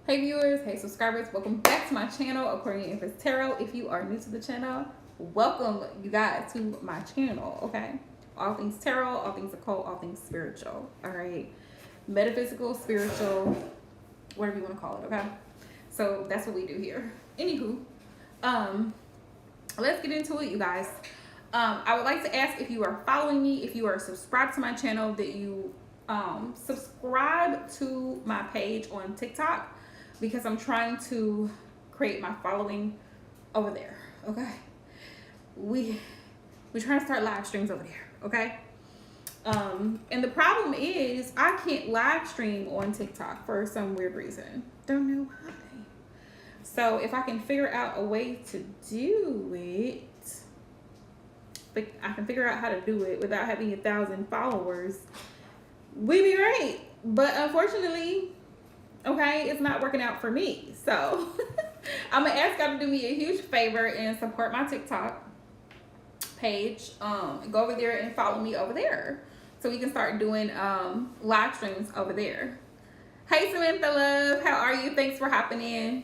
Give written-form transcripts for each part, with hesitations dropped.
Hey viewers, hey subscribers, welcome back to my channel, Aquarian Empress Tarot. If you are new to the channel, welcome you guys to my channel, okay? All things tarot, all things occult, all things spiritual, all right? Metaphysical, spiritual, whatever you want to call it, okay? So that's what we do here. Anywho, let's get into it, you guys. I would like to ask if you are following me, if you are subscribed to my channel, that you subscribe to my page on TikTok, because I'm trying to create my following over there, okay? We're trying to start live streams over there, okay? And the problem is I can't live stream on TikTok for some weird reason. Don't know why. So if I can figure out a way to do it, I can figure out how to do it without having 1,000 followers, we'd be great. But unfortunately, okay, it's not working out for me. So I'm gonna ask y'all to do me a huge favor and support my TikTok page. Go over there and follow me over there so we can start doing live streams over there. Hey Samantha love, how are you? Thanks for hopping in.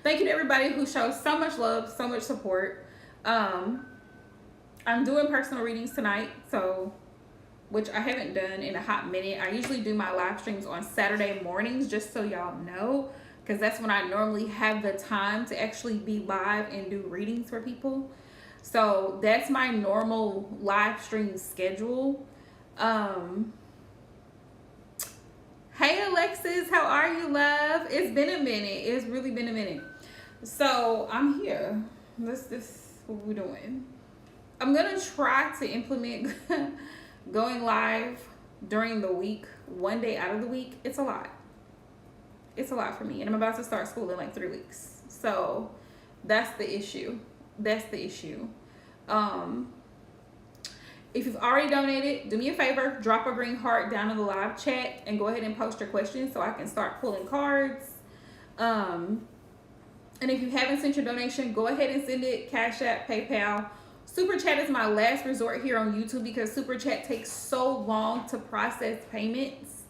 Thank you to everybody who shows so much love, so much support. I'm doing personal readings tonight, so which I haven't done in a hot minute. I usually do my live streams on Saturday mornings, just so y'all know, because that's when I normally have the time to actually be live and do readings for people. So that's my normal live stream schedule. Hey Alexis, how are you, love? It's been a minute. It's really been a minute. So I'm here. This what we're doing. I'm gonna try to implement going live during the week, one day out of the week. It's a lot. It's a lot for me, and I'm about to start school in like 3 weeks. So that's the issue. That's the issue. If you've already donated, do me a favor, drop a green heart down in the live chat and go ahead and post your questions so I can start pulling cards. And if you haven't sent your donation, go ahead and send it, Cash App, PayPal. Super Chat is my last resort here on YouTube because Super Chat takes so long to process payments.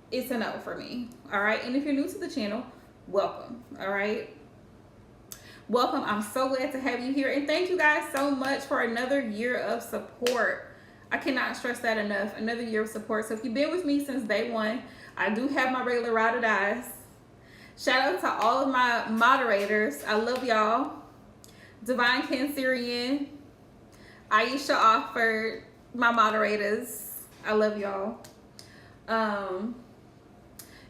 It's a no for me, all right? And if you're new to the channel, welcome, all right? Welcome. I'm so glad to have you here. And thank you guys so much for another year of support. I cannot stress that enough. Another year of support. So if you've been with me since day one, I do have my regular ride or dies. Shout out to all of my moderators. I love y'all. Divine Cancerian, Aisha Offord, my moderators. I love y'all. And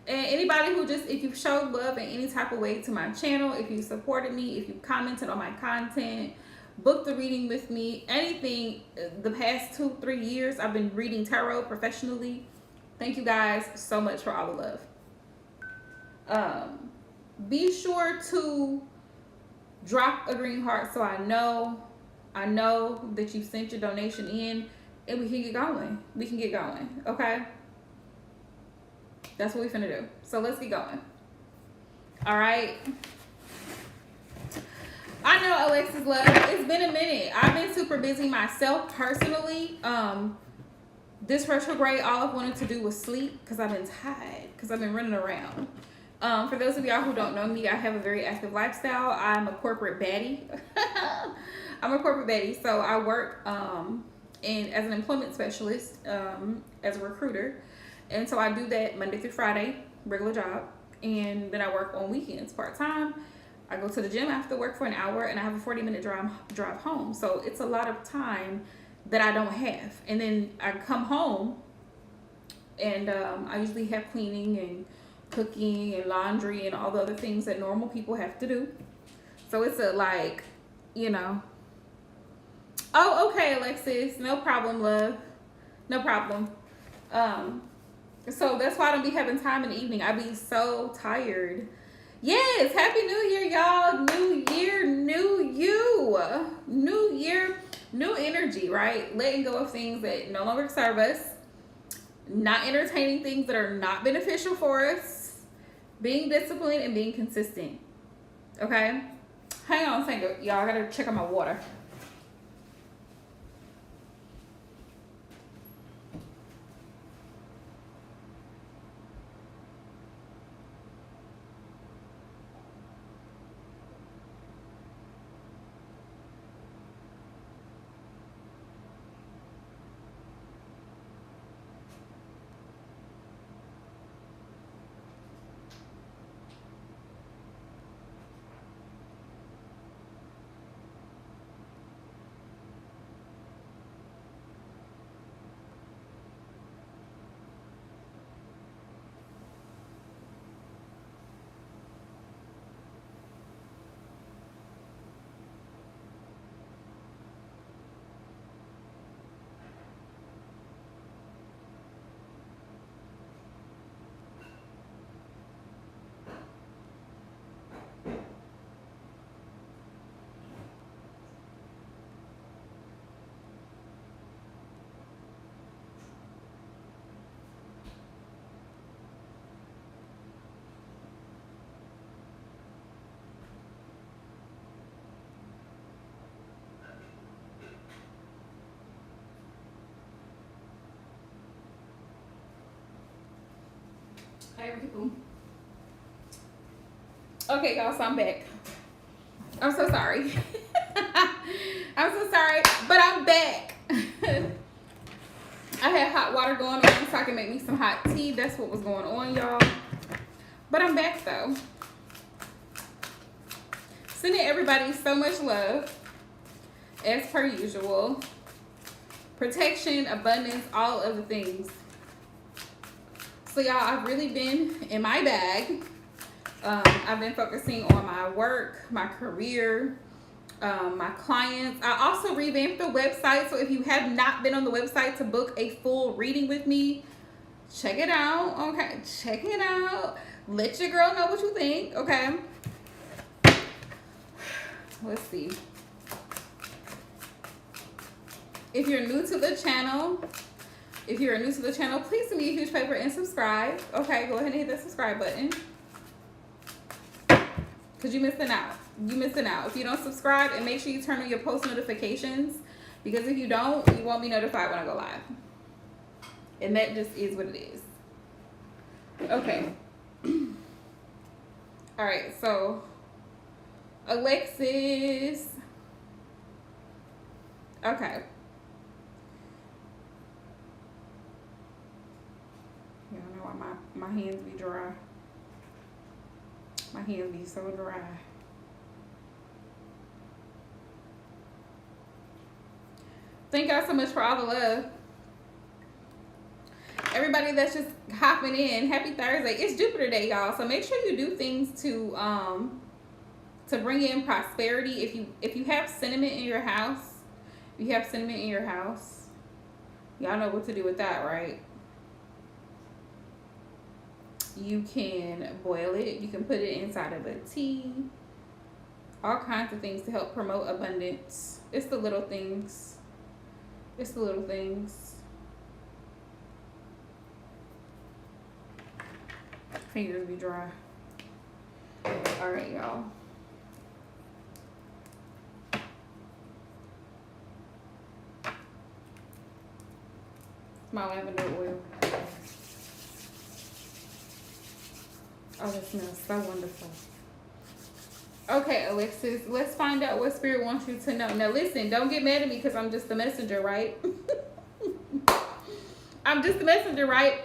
anybody who just, if you've showed love in any type of way to my channel, if you supported me, if you commented on my content, booked the reading with me, anything, the past 2-3 years I've been reading tarot professionally. Thank you guys so much for all the love. Be sure to drop a green heart so I know that you sent your donation in, and we can get going. We can get going, okay? That's what we finna do. So let's get going. All right. I know Alexis love. It's been a minute. I've been super busy myself personally. This retrograde, all I wanted to do was sleep because I've been tired, because I've been running around. For those of y'all who don't know me, I have a very active lifestyle. I'm a corporate baddie. I'm a corporate baddie. So I work as an employment specialist, as a recruiter. And so I do that Monday through Friday, regular job. And then I work on weekends part-time. I go to the gym after work for an hour, and I have a 40-minute drive home. So it's a lot of time that I don't have. And then I come home, and I usually have cleaning and cooking and laundry and all the other things that normal people have to do. So it's a, like, you know. Oh, okay, Alexis. No problem, love. No problem. So that's why I don't be having time in the evening. I be so tired. Yes, Happy New Year, y'all. New year, new you. New year, new energy, right? Letting go of things that no longer serve us. Not entertaining things that are not beneficial for us. Being disciplined and being consistent. Okay? Hang on a second, y'all. I gotta check on my water. Hey, people. Okay, y'all, so I'm back. I'm so sorry. I'm so sorry, but I'm back. I had hot water going on so I can make me some hot tea. That's what was going on, y'all. But I'm back, though. Sending everybody so much love, as per usual. Protection, abundance, all of the things. So, y'all, I've really been in my bag. I've been focusing on my work, my career, my clients. I also revamped the website. So if you have not been on the website to book a full reading with me, check it out. Okay, check it out. Let your girl know what you think. Okay. Let's see. If you're new to the channel, please do me a huge favor and subscribe. Okay, go ahead and hit that subscribe button. Because you're missing out. You're missing out. If you don't subscribe, and make sure you turn on your post notifications. Because if you don't, you won't be notified when I go live. And that just is what it is. Okay. Alright, so Alexis. Okay. You don't know why my hands be dry. My hands be so dry. Thank y'all so much for all the love. Everybody that's just hopping in, happy Thursday. It's Jupiter Day, y'all. So make sure you do things to bring in prosperity. If you have cinnamon in your house, y'all know what to do with that, right? You can boil it. You can put it inside of a tea. All kinds of things to help promote abundance. It's the little things. It's the little things. Fingers be dry. All right, y'all. My lavender oil. Oh, that smells so wonderful. Okay, Alexis, let's find out what Spirit wants you to know. Now, listen, don't get mad at me because I'm just the messenger, right? I'm just the messenger, right?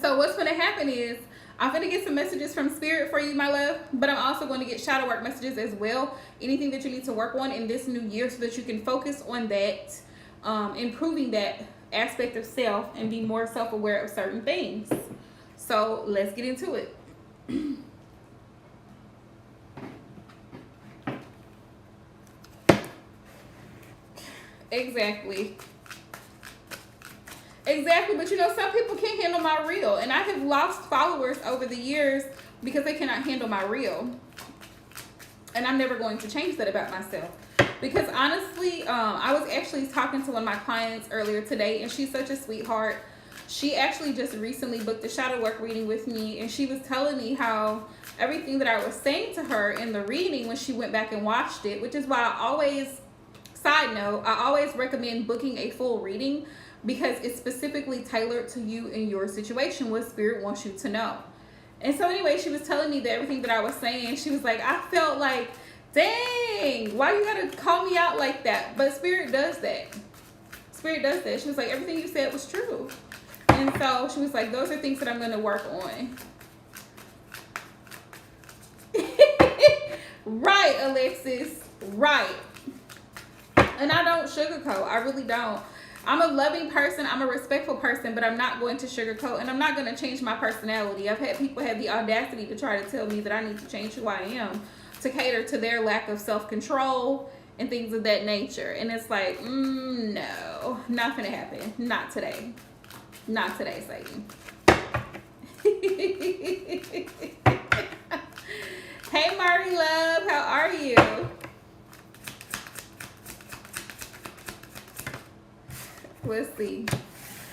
So what's going to happen is I'm going to get some messages from Spirit for you, my love, but I'm also going to get shadow work messages as well. Anything that you need to work on in this new year so that you can focus on that, improving that aspect of self and be more self-aware of certain things. So let's get into it. Exactly, but you know, some people can't handle my real, and I have lost followers over the years because they cannot handle my real, and I'm never going to change that about myself. Because honestly, I was actually talking to one of my clients earlier today, and she's such a sweetheart. She actually just recently booked a shadow work reading with me, and she was telling me how everything that I was saying to her in the reading when she went back and watched it, which is why I always, side note, I always recommend booking a full reading because it's specifically tailored to you and your situation, what Spirit wants you to know. And so anyway, she was telling me that everything that I was saying, she was like, I felt like, dang, why you gotta call me out like that? But Spirit does that. Spirit does that. She was like, everything you said was true. And so she was like, those are things that I'm going to work on. Right, Alexis. Right. And I don't sugarcoat. I really don't. I'm a loving person. I'm a respectful person, but I'm not going to sugarcoat, and I'm not going to change my personality. I've had people have the audacity to try to tell me that I need to change who I am to cater to their lack of self-control and things of that nature. And it's like, no, not gonna happen. Not today. Not today, Satan. Hey, Marty love, how are you? Let's see.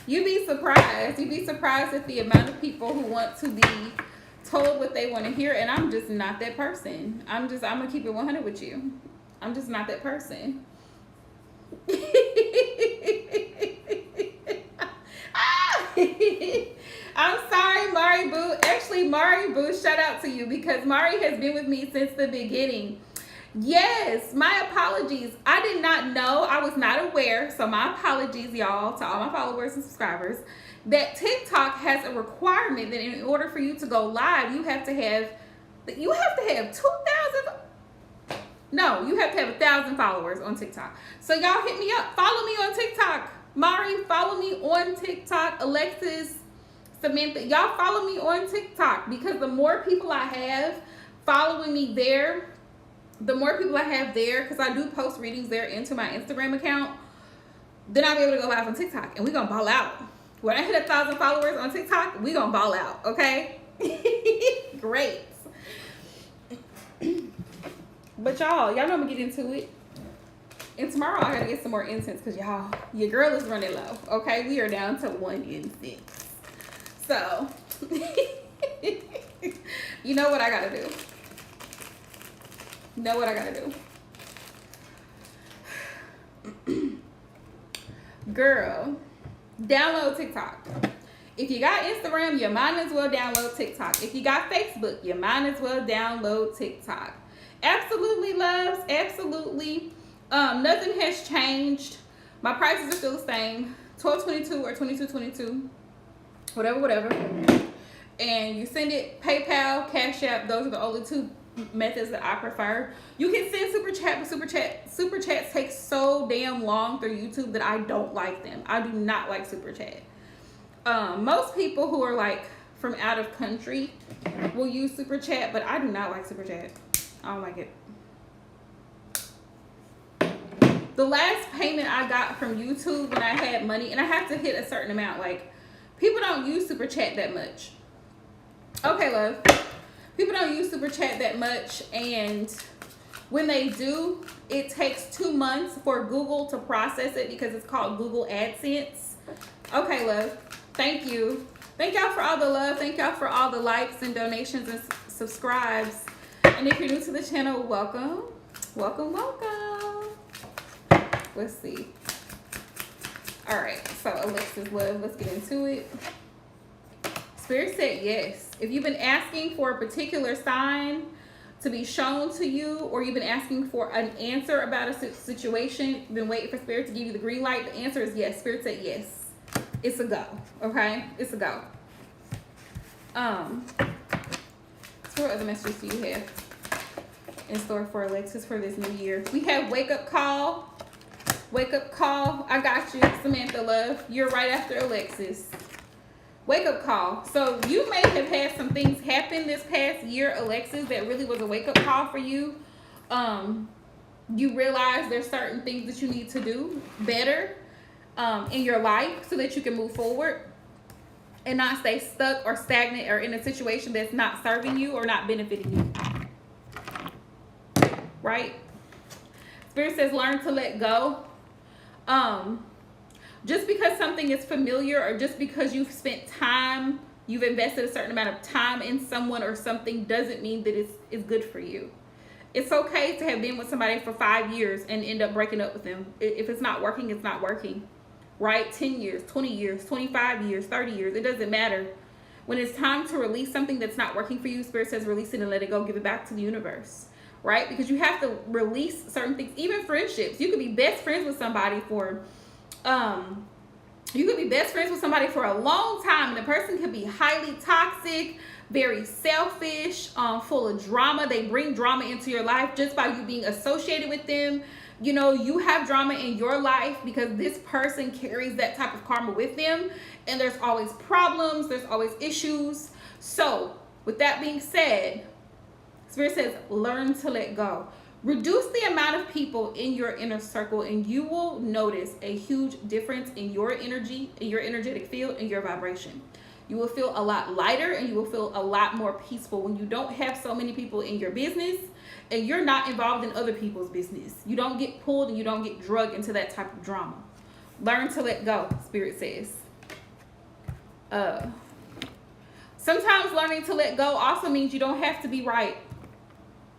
You'd be surprised. You'd be surprised at the amount of people who want to be told what they want to hear, and I'm just not that person. I'm gonna keep it 100 with you. I'm just not that person. I I'm sorry, Mari Boo. Actually, Mari Boo, shout out to you because Mari has been with me since the beginning. Yes, my apologies. I did not know. I was not aware. So my apologies, y'all, to all my followers and subscribers, that TikTok has a requirement that in order for you to go live, you have to have 2,000. No, you have to have 1,000 followers on TikTok. So y'all hit me up. Follow me on TikTok. Mari, follow me on TikTok. Alexis, Samantha, y'all follow me on TikTok because the more people I have following me there, the more people I have there, because I do post readings there into my Instagram account, then I'll be able to go live on TikTok and we're going to ball out. When I hit 1,000 followers on TikTok, we're going to ball out, okay? Great. But y'all know I'm going to get into it. And tomorrow I got to get some more incense because y'all, your girl is running low, okay? We are down to 1 incense. So, you know what I got to do. Know what I gotta do. Girl, download TikTok. If you got Instagram, you might as well download TikTok. If you got Facebook, you might as well download TikTok. Absolutely, loves. Absolutely. Nothing has changed. My prices are still the same. $12.22 or $22.22. Whatever. And you send it PayPal, Cash App. Those are the only two methods that I prefer. You can send super chat, but super chats take so damn long through YouTube that I don't like them. I do not like super chat. Most people who are like from out of country will use super chat, but I do not like super chat. I don't like it. The last payment I got from YouTube when I had money, and I have to hit a certain amount, like people don't use super chat that much. Okay, love. People don't use super chat that much, and when they do, it takes 2 months for Google to process it because it's called Google AdSense. Okay, love. Thank you. Thank y'all for all the love. Thank y'all for all the likes and donations and subscribes. And if you're new to the channel, welcome. Welcome. Let's see. All right, so Alexis love, let's get into it. Spirit said yes. If you've been asking for a particular sign to be shown to you, or you've been asking for an answer about a situation, been waiting for Spirit to give you the green light, the answer is yes. Spirit said yes. It's a go, okay? It's a go. So what other messages do you have in store for Alexis for this new year? We have wake up call. Wake up call. I got you, Samantha love. You're right after Alexis. Wake up call. So you may have had some things happen this past year, Alexis, that really was a wake up call for you. You realize there's certain things that you need to do better in your life so that you can move forward and not stay stuck or stagnant or in a situation that's not serving you or not benefiting you. Right? Spirit says learn to let go. Just because something is familiar, or just because you've spent time, you've invested a certain amount of time in someone or something, doesn't mean that it's good for you. It's okay to have been with somebody for 5 years and end up breaking up with them. If it's not working, it's not working. Right? 10 years, 20 years, 25 years, 30 years. It doesn't matter. When it's time to release something that's not working for you, Spirit says release it and let it go. Give it back to the universe. Right? Because you have to release certain things. Even friendships. You could be best friends with somebody for a long time, and the person could be highly toxic, very selfish, full of drama. They bring drama into your life just by you being associated with them. You know, you have drama in your life because this person carries that type of karma with them, and there's always problems, there's always issues. So with that being said, Spirit says learn to let go. Reduce the amount of people in your inner circle, and you will notice a huge difference in your energy, in your energetic field, and your vibration. You will feel a lot lighter, and you will feel a lot more peaceful when you don't have so many people in your business and you're not involved in other people's business. You don't get pulled and you don't get drugged into that type of drama. Learn to let go, Spirit says. Sometimes learning to let go also means you don't have to be right.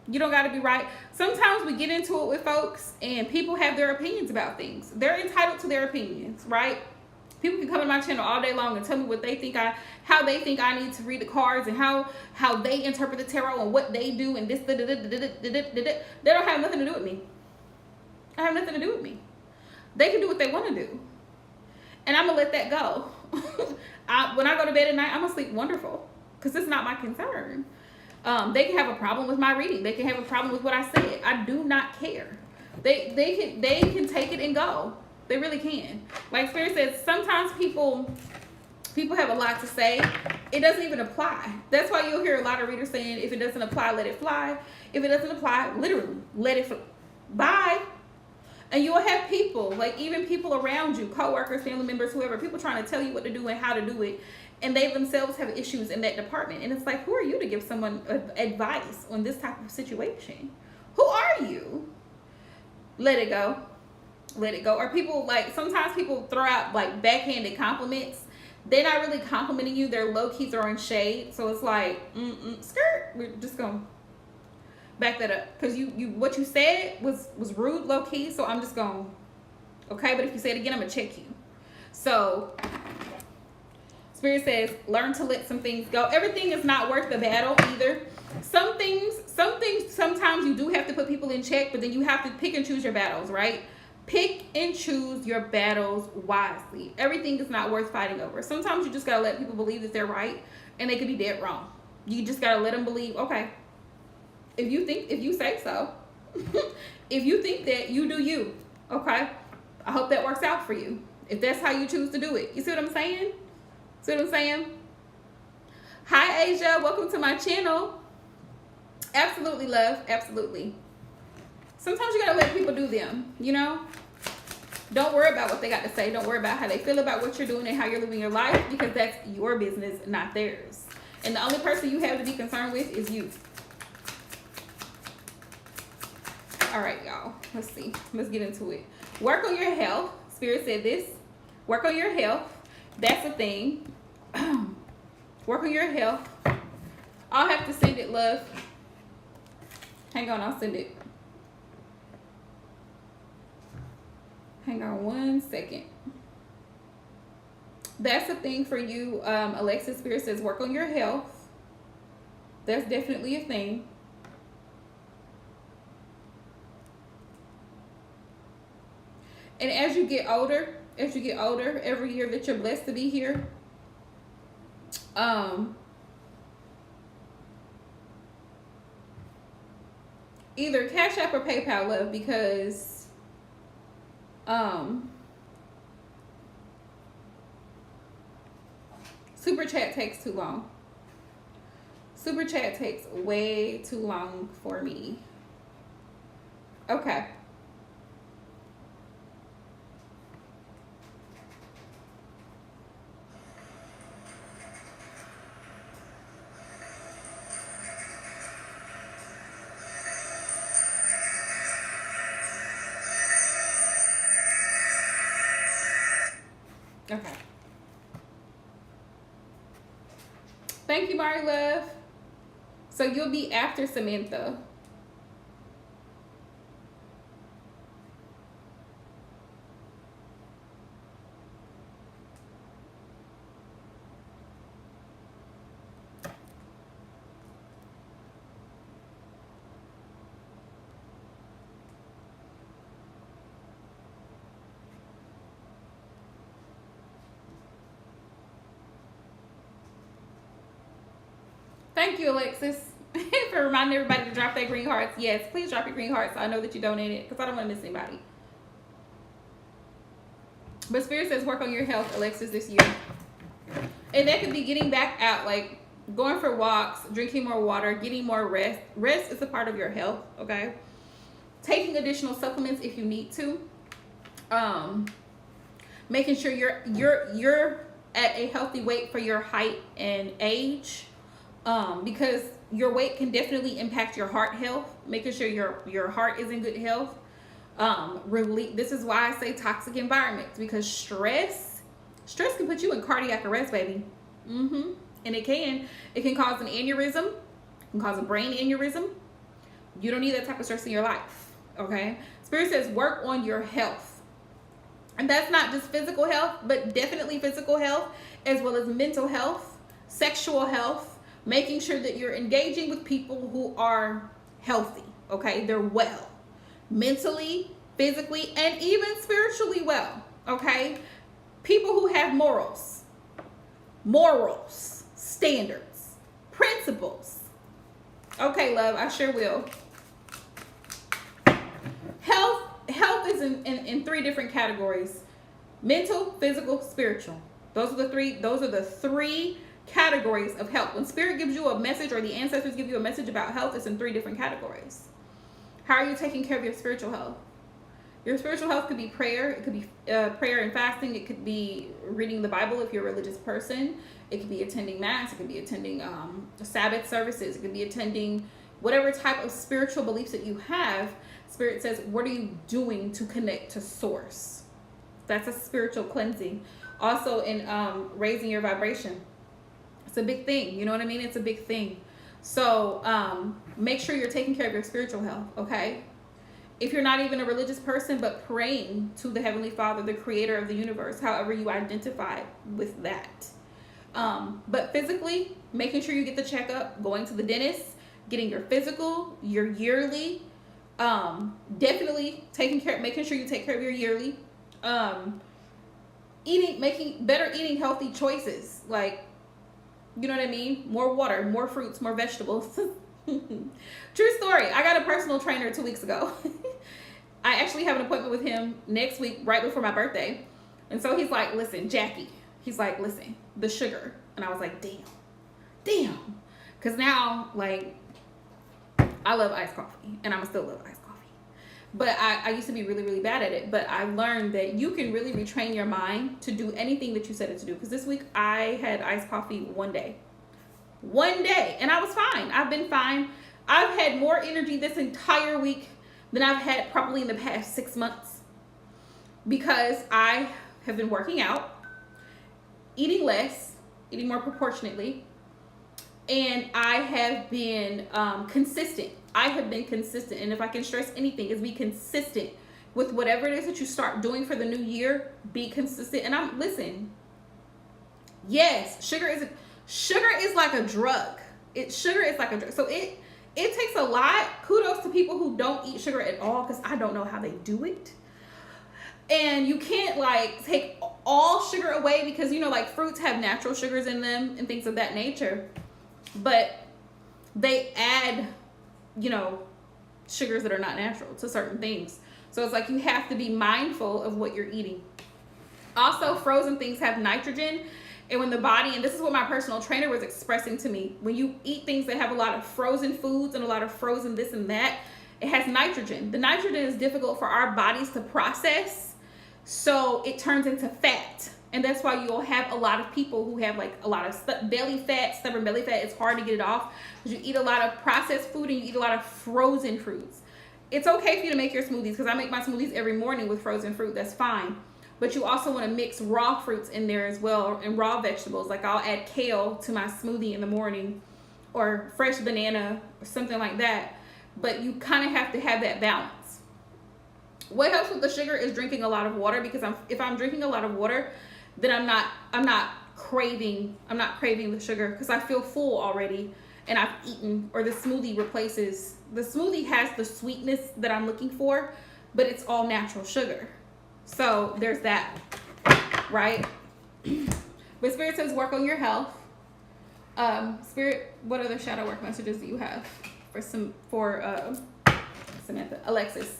You don't got to be right. Sometimes we get into it with folks and people have their opinions about things. They're entitled to their opinions, right? People can come to my channel all day long and tell me what they think how they think I need to read the cards and how they interpret the tarot and what they do and this. They don't have nothing to do with me. I have nothing to do with me. They can do what they want to do, and I'm gonna let that go. When I go to bed at night, I'm gonna sleep wonderful because it's not my concern. They can have a problem with my reading. They can have a problem with what I said. I do not care. They can take it and go. They really can. Like Spirit says, sometimes people have a lot to say. It doesn't even apply. That's why you'll hear a lot of readers saying, if it doesn't apply, let it fly. If it doesn't apply, literally, let it fly. Bye. And you'll have people, like even people around you, co-workers, family members, whoever, people trying to tell you what to do and how to do it. And they themselves have issues in that department. And it's like, who are you to give someone advice on this type of situation? Who are you? Let it go. Let it go. Or people, like, sometimes people throw out like backhanded compliments. They're not really complimenting you. They're low-key throwing shade. So it's like, skirt. We're just going to back that up. Because you what you said was rude, low-key. So I'm just going, okay? But if you say it again, I'm going to check you. So Spirit says, learn to let some things go. Everything is not worth the battle either. Some things, sometimes you do have to put people in check, but then you have to pick and choose your battles, right? Pick and choose your battles wisely. Everything is not worth fighting over. Sometimes you just got to let people believe that they're right, and they could be dead wrong. You just got to let them believe, okay, if you say so. If you think that, you do you, okay? I hope that works out for you. If that's how you choose to do it. You see what I'm saying? See what I'm saying? Hi, Asia. Welcome to my channel. Absolutely, love. Absolutely. Sometimes you got to let people do them, you know? Don't worry about what they got to say. Don't worry about how they feel about what you're doing and how you're living your life, because that's your business, not theirs. And the only person you have to be concerned with is you. All right, y'all. Let's see. Let's get into it. Work on your health. Spirit said this. Work on your health. That's the thing. Work on your health. I'll have to send it, love. Hang on, I'll send it. Hang on 1 second. That's the thing for you, Alexis. Spirit says work on your health. That's definitely a thing. And as you get older, every year that you're blessed to be here, either Cash App or PayPal, love, because Super Chat takes too long. Super Chat takes way too long for me. Okay. Okay. Thank you, Mari Love. So you'll be after Samantha. Thank you, Alexis, for reminding everybody to drop their green hearts. Yes, please drop your green hearts so I know that you donated, because I don't want to miss anybody. But Spirit says work on your health, Alexis, this year. And that could be getting back out, like going for walks, drinking more water, getting more rest. Rest is a part of your health, okay? Taking additional supplements if you need to. Making sure you're at a healthy weight for your height and age. Because your weight can definitely impact your heart health. Making sure your heart is in good health. This is why I say toxic environments, because stress can put you in cardiac arrest, baby. And it can cause an aneurysm, it can cause a brain aneurysm. You don't need that type of stress in your life, okay? Spirit says work on your health. And that's not just physical health, but definitely physical health, as well as mental health, sexual health, making sure that you're engaging with people who are healthy, okay? They're well, mentally, physically, and even spiritually well, okay? People who have morals, standards, principles. Okay, love, I sure will. Health is in three different categories: mental, physical, spiritual. Those are the three categories of health. When spirit gives you a message, or the ancestors give you a message about health, it's in three different categories. How are you taking care of your spiritual health? Your spiritual health could be prayer. It could be prayer and fasting. It could be reading the Bible if you're a religious person. It could be attending mass. It could be attending Sabbath services. It could be attending whatever type of spiritual beliefs that you have. Spirit says, what are you doing to connect to source? That's a spiritual cleansing. Also in raising your vibration. It's a big thing. You know what I mean? It's a big thing. So make sure you're taking care of your spiritual health, okay? If you're not even a religious person, but praying to the Heavenly Father, the creator of the universe, however you identify with that. But physically, making sure you get the checkup, going to the dentist, getting your physical, your yearly, definitely making sure you take care of your yearly, eating healthy choices, like, you know what I mean? More water, more fruits, more vegetables. True story. I got a personal trainer 2 weeks ago. I actually have an appointment with him next week, right before my birthday. And so he's like, listen, Jackie. He's like, listen, the sugar. And I was like, damn. Because now, like, I love iced coffee. And I'm still love iced coffee. But I used to be really, really bad at it. But I learned that you can really retrain your mind to do anything that you set it to do. Because this week, I had iced coffee one day. And I was fine. I've been fine. I've had more energy this entire week than I've had probably in the past 6 months, because I have been working out, eating less, eating more proportionately, and I have been consistent. And if I can stress anything, is be consistent with whatever it is that you start doing for the new year. Be consistent. And listen, yes, sugar is like a drug. Sugar is like a drug. So it takes a lot. Kudos to people who don't eat sugar at all, because I don't know how they do it. And you can't like take all sugar away, because, you know, like fruits have natural sugars in them and things of that nature. But they add, you know, sugars that are not natural to certain things. So it's like you have to be mindful of what you're eating. Also, frozen things have nitrogen. And when the body, and this is what my personal trainer was expressing to me, when you eat things that have a lot of frozen foods and a lot of frozen this and that, it has nitrogen. The nitrogen is difficult for our bodies to process, so it turns into fat. And that's why you'll have a lot of people who have like a lot of stubborn belly fat. It's hard to get it off because you eat a lot of processed food and you eat a lot of frozen fruits. It's okay for you to make your smoothies, because I make my smoothies every morning with frozen fruit. That's fine. But you also want to mix raw fruits in there as well, and raw vegetables. Like I'll add kale to my smoothie in the morning, or fresh banana or something like that. But you kind of have to have that balance. What helps with the sugar is drinking a lot of water, because if I'm drinking a lot of water, then I'm not craving the sugar, because I feel full already and I've eaten, or the smoothie has the sweetness that I'm looking for, but it's all natural sugar. So there's that, right? But Spirit says work on your health. Spirit, what other shadow work messages do you have for Samantha? Alexis.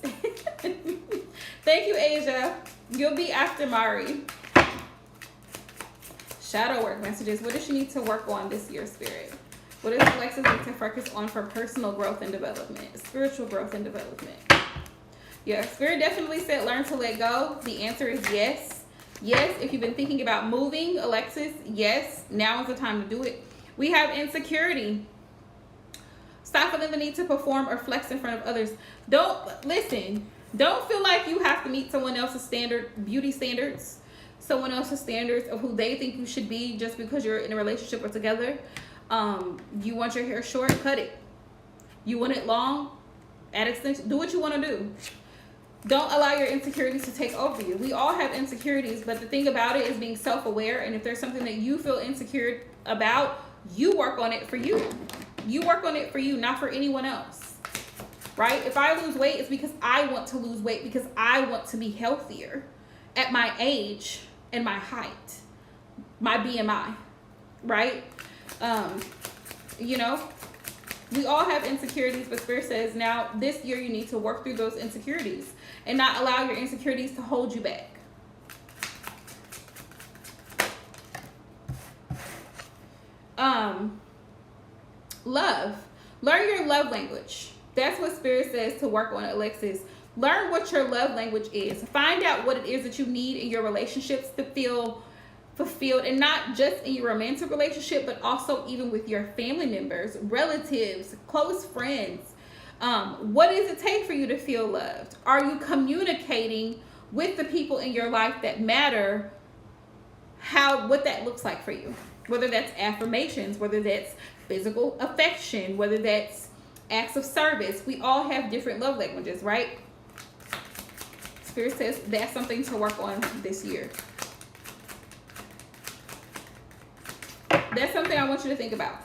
Thank you, Asia. You'll be after Mari. Shadow work messages. What does she need to work on this year, Spirit? What does Alexis need to focus on for personal growth and development, spiritual growth and development? Yeah, Spirit definitely said learn to let go. The answer is yes. Yes, if you've been thinking about moving, Alexis, yes, now is the time to do it. We have insecurity. Stop feeling the need to perform or flex in front of others. Don't feel like you have to meet someone else's beauty standards, someone else's standards of who they think you should be just because you're in a relationship or together. You want your hair short, cut it. You want it long, add extension. Do what you want to do. Don't allow your insecurities to take over you. We all have insecurities, but the thing about it is being self-aware. And if there's something that you feel insecure about, you work on it for you. You work on it for you, not for anyone else. Right? If I lose weight, it's because I want to lose weight, because I want to be healthier at my age and my height, my BMI. Right? You know, we all have insecurities, but Spirit says now this year you need to work through those insecurities and not allow your insecurities to hold you back. Love. Learn your love language. That's what Spirit says to work on, Alexis. Learn what your love language is. Find out what it is that you need in your relationships to feel fulfilled, and not just in your romantic relationship, but also even with your family members, relatives, close friends. What does it take for you to feel loved? Are you communicating with the people in your life that matter what that looks like for you? Whether that's affirmations, whether that's physical affection, whether that's acts of service. We all have different love languages, right? Spirit says that's something to work on this year. That's something I want you to think about.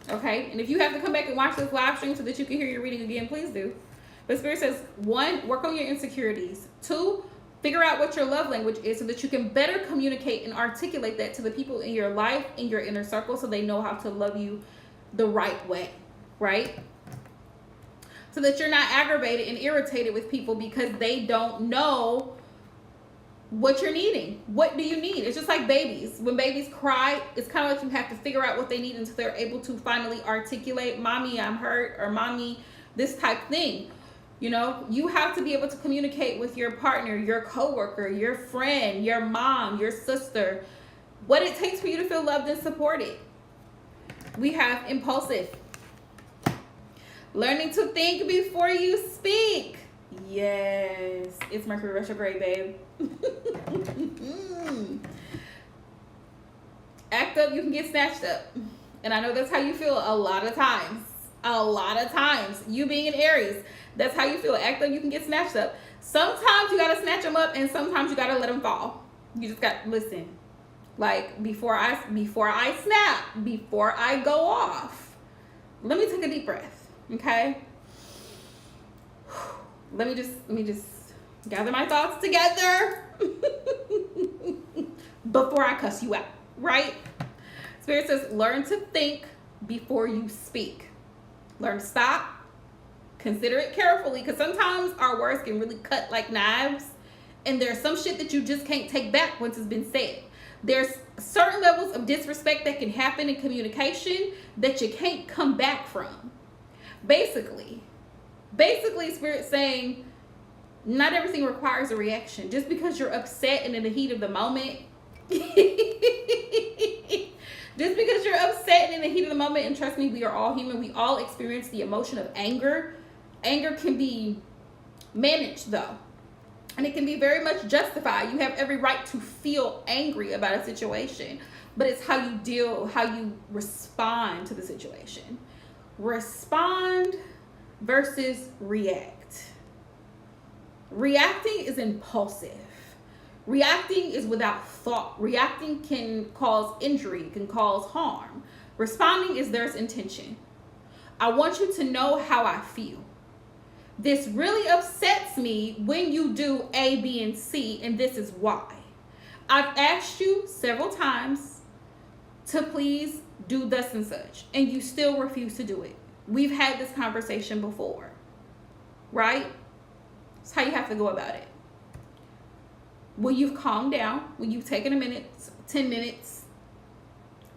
Okay? And if you have to come back and watch this live stream so that you can hear your reading again, please do. But Spirit says, 1, work on your insecurities. 2, figure out what your love language is so that you can better communicate and articulate that to the people in your life, in your inner circle, so they know how to love you the right way. Right? So that you're not aggravated and irritated with people because they don't know what you're needing. What do you need? It's just like babies. When babies cry, it's kind of like you have to figure out what they need until they're able to finally articulate, mommy, I'm hurt, or mommy, this type thing. You know, you have to be able to communicate with your partner, your coworker, your friend, your mom, your sister, what it takes for you to feel loved and supported. We have impulsive. Learning to think before you speak. Yes, it's Mercury retrograde, babe. Act up, you can get snatched up. And I know that's how you feel a lot of times. A lot of times. You being an Aries, that's how you feel. Act up, you can get snatched up. Sometimes you gotta snatch them up, and sometimes you gotta let them fall. You just got, listen. Like, before I snap, before I go off, let me take a deep breath, okay? Let me just gather my thoughts together before I cuss you out, right? Spirit says, learn to think before you speak. Learn to stop. Consider it carefully, because sometimes our words can really cut like knives, and there's some shit that you just can't take back once it's been said. There's certain levels of disrespect that can happen in communication that you can't come back from. Basically, Spirit's saying not everything requires a reaction. Just because you're upset and in the heat of the moment, and trust me, we are all human. We all experience the emotion of anger. Anger can be managed, though, and it can be very much justified. You have every right to feel angry about a situation, but it's how you respond to the situation. Respond versus react. Reacting is impulsive. Reacting is without thought. Reacting can cause injury, can cause harm. Responding is there's intention. I want you to know how I feel. This really upsets me when you do A, B, and C, and this is why. I've asked you several times to please do thus and such, and you still refuse to do it. We've had this conversation before, right? That's how you have to go about it. When you've calmed down, when you've taken a minute, 10 minutes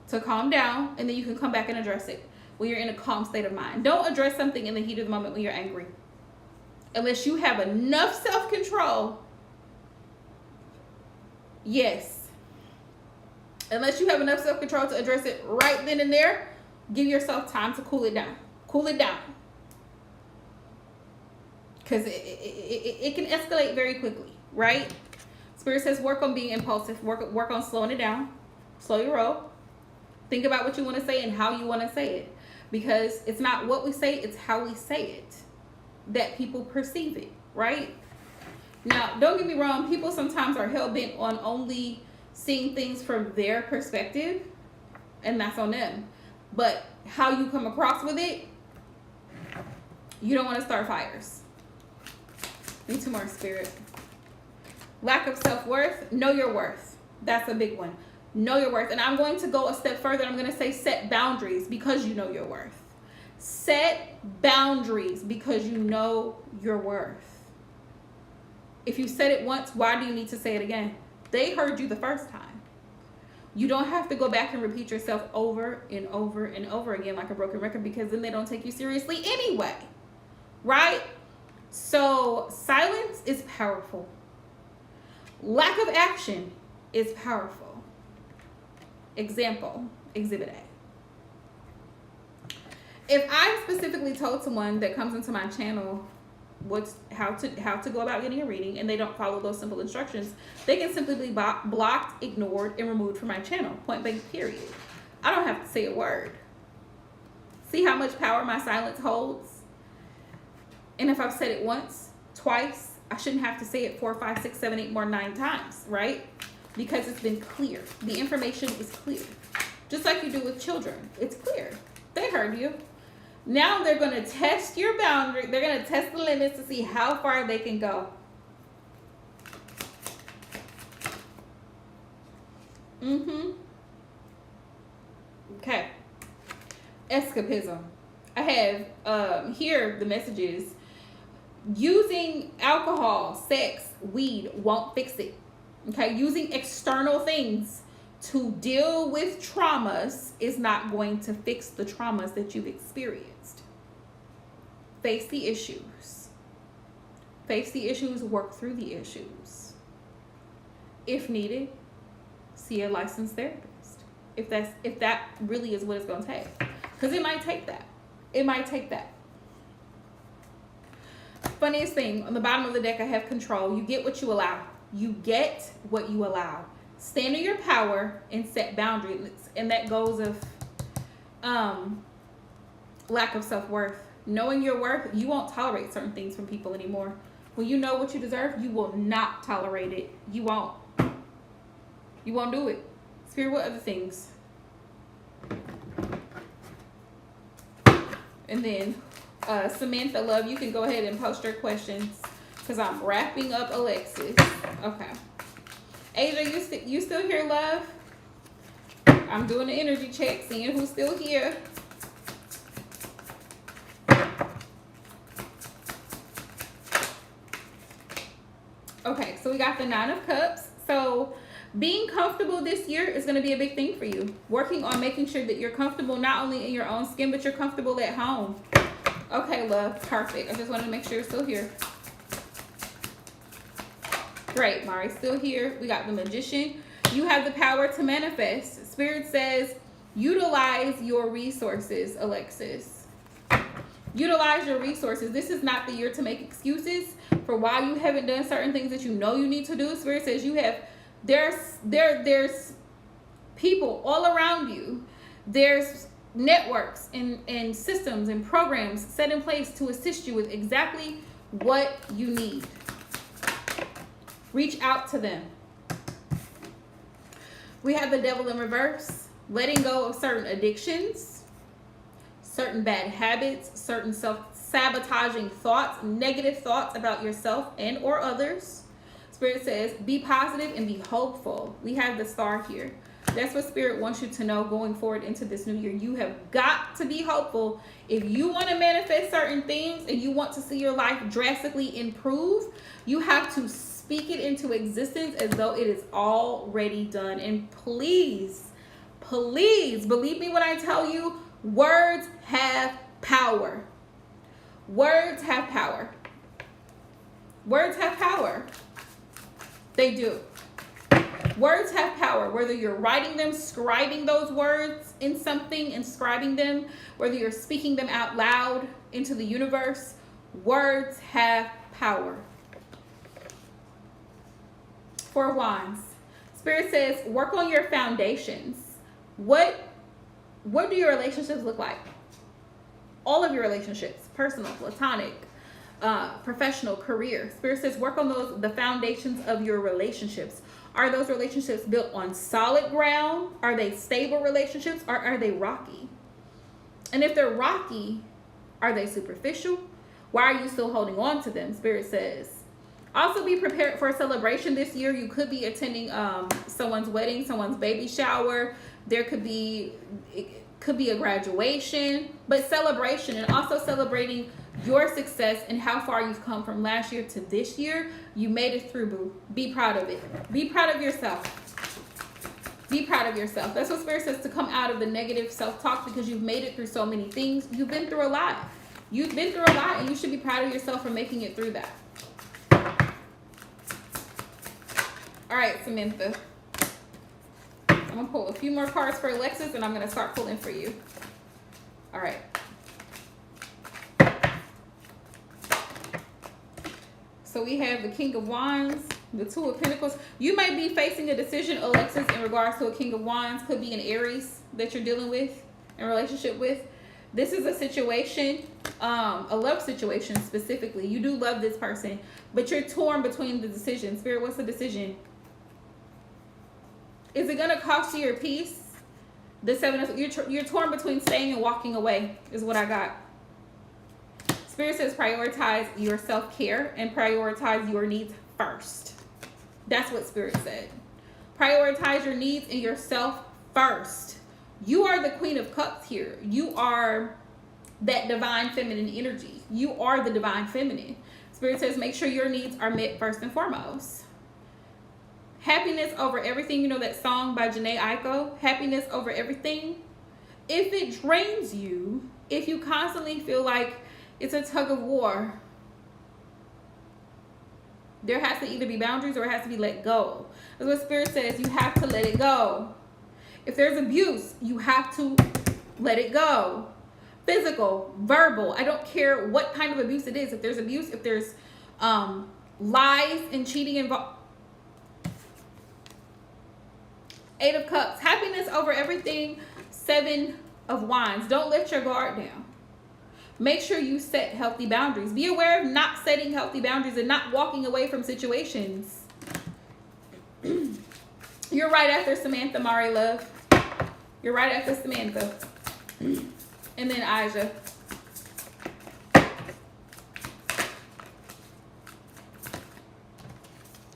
to calm down, and then you can come back and address it when you're in a calm state of mind. Don't address something in the heat of the moment when you're angry. Unless you have enough self-control. Yes. Unless you have enough self-control to address it right then and there, give yourself time to cool it down. Cool it down. Because it can escalate very quickly, right? Spirit says work on being impulsive. Work on slowing it down. Slow your roll. Think about what you want to say and how you want to say it. Because it's not what we say, it's how we say it. that people perceive it, right? Now, don't get me wrong, people sometimes are hell-bent on only seeing things from their perspective, and that's on them. But how you come across with it, you don't want to start fires. Need two more, Spirit. Lack of self-worth. Know your worth. That's a big one. Know your worth. And I'm going to go a step further. I'm going to say set boundaries because you know your worth. Set boundaries because you know your worth. If you said it once, why do you need to say it again? They heard you the first time. You don't have to go back and repeat yourself over and over and over again like a broken record, because then they don't take you seriously anyway. Right? So silence is powerful. Lack of action is powerful. Example, Exhibit A. If I specifically told someone that comes into my channel how to go about getting a reading, and they don't follow those simple instructions, they can simply be blocked, ignored, and removed from my channel. Point blank, period. I don't have to say a word. See how much power my silence holds? And if I've said it once, twice, I shouldn't have to say it 4, 5, 6, 7, 8 more, 9 times, right? Because it's been clear. The information is clear. Just like you do with children. It's clear. They heard you. Now they're going to test your boundary. They're going to test the limits to see how far they can go. Okay. Escapism. I have here the messages. Using alcohol, sex, weed won't fix it. Okay. Using external things to deal with traumas is not going to fix the traumas that you've experienced. Face the issues. Face the issues, work through the issues. If needed, see a licensed therapist. If that really is what it's going to take. Because it might take that. It might take that. Funniest thing, on the bottom of the deck I have control. You get what you allow. You get what you allow. Stand in your power and set boundaries. And that goes of lack of self-worth. Knowing your worth, you won't tolerate certain things from people anymore. When you know what you deserve, you will not tolerate it. You won't. You won't do it. Spirit, what other things? And then Samantha Love, you can go ahead and post your questions because I'm wrapping up Alexis. Okay. Asia, you still here, love? I'm doing the energy check, seeing who's still here. Okay, so we got the 9 of Cups. So being comfortable this year is going to be a big thing for you. Working on making sure that you're comfortable not only in your own skin, but you're comfortable at home. Okay, love. Perfect. I just wanted to make sure you're still here. Great. Mari's still here. We got the Magician. You have the power to manifest. Spirit says, utilize your resources, Alexis. Utilize your resources. This is not the year to make excuses for why you haven't done certain things that you know you need to do. Spirit says you have, there's people all around you. There's networks and systems and programs set in place to assist you with exactly what you need. Reach out to them. We have the Devil in reverse. Letting go of certain addictions, certain bad habits, certain self-sabotaging thoughts, negative thoughts about yourself and or others. Spirit says, be positive and be hopeful. We have the Star here. That's what Spirit wants you to know going forward into this new year. You have got to be hopeful. If you want to manifest certain things and you want to see your life drastically improve, you have to speak it into existence as though it is already done. And please, please believe me when I tell you, words have power. Words have power. Words have power. They do. Words have power, whether you're writing them, scribing those words in something, inscribing them, whether you're speaking them out loud into the universe, words have power. 4 of Wands. Spirit says, work on your foundations. What do your relationships look like? All of your relationships, personal, platonic, professional career. Spirit says work on the foundations of your relationships. Are those relationships built on solid ground? Are they stable relationships, or are they rocky? And if they're rocky, are they superficial? Why are you still holding on to them? Spirit says. Also be prepared for a celebration this year. You could be attending someone's wedding, someone's baby shower. It could be a graduation, but celebration, and also celebrating your success and how far you've come from last year to this year. You made it through, boo. Be proud of it. Be proud of yourself. Be proud of yourself. That's what Spirit says, to come out of the negative self-talk, because you've made it through so many things. You've been through a lot. You've been through a lot, and you should be proud of yourself for making it through that. All right, Samantha. I'm going to pull a few more cards for Alexis, and I'm going to start pulling for you. All right. So we have the King of Wands, the Two of Pentacles. You might be facing a decision, Alexis, in regards to a King of Wands. Could be an Aries that you're dealing with, in relationship with. This is a situation, a love situation specifically. You do love this person, but you're torn between the decisions. Spirit, what's the decision? Is it going to cost you your peace? The Seven of, you're torn between staying and walking away, is what I got. Spirit says prioritize your self-care and prioritize your needs first. That's what Spirit said. Prioritize your needs and yourself first. You are the Queen of Cups here. You are that divine feminine energy. You are the divine feminine. Spirit says make sure your needs are met first and foremost. Happiness over everything. You know that song by Jhené Aiko? Happiness over everything. If it drains you, if you constantly feel like it's a tug of war, there has to either be boundaries or it has to be let go. That's what Spirit says. You have to let it go. If there's abuse, you have to let it go. Physical, verbal, I don't care what kind of abuse it is. If there's abuse, if there's lies and cheating involved. Eight of Cups, happiness over everything. Seven of Wands, don't let your guard down. Make sure you set healthy boundaries. Be aware of not setting healthy boundaries and not walking away from situations. You're right after Samantha, Mari Love. You're right after Samantha. And then Aja.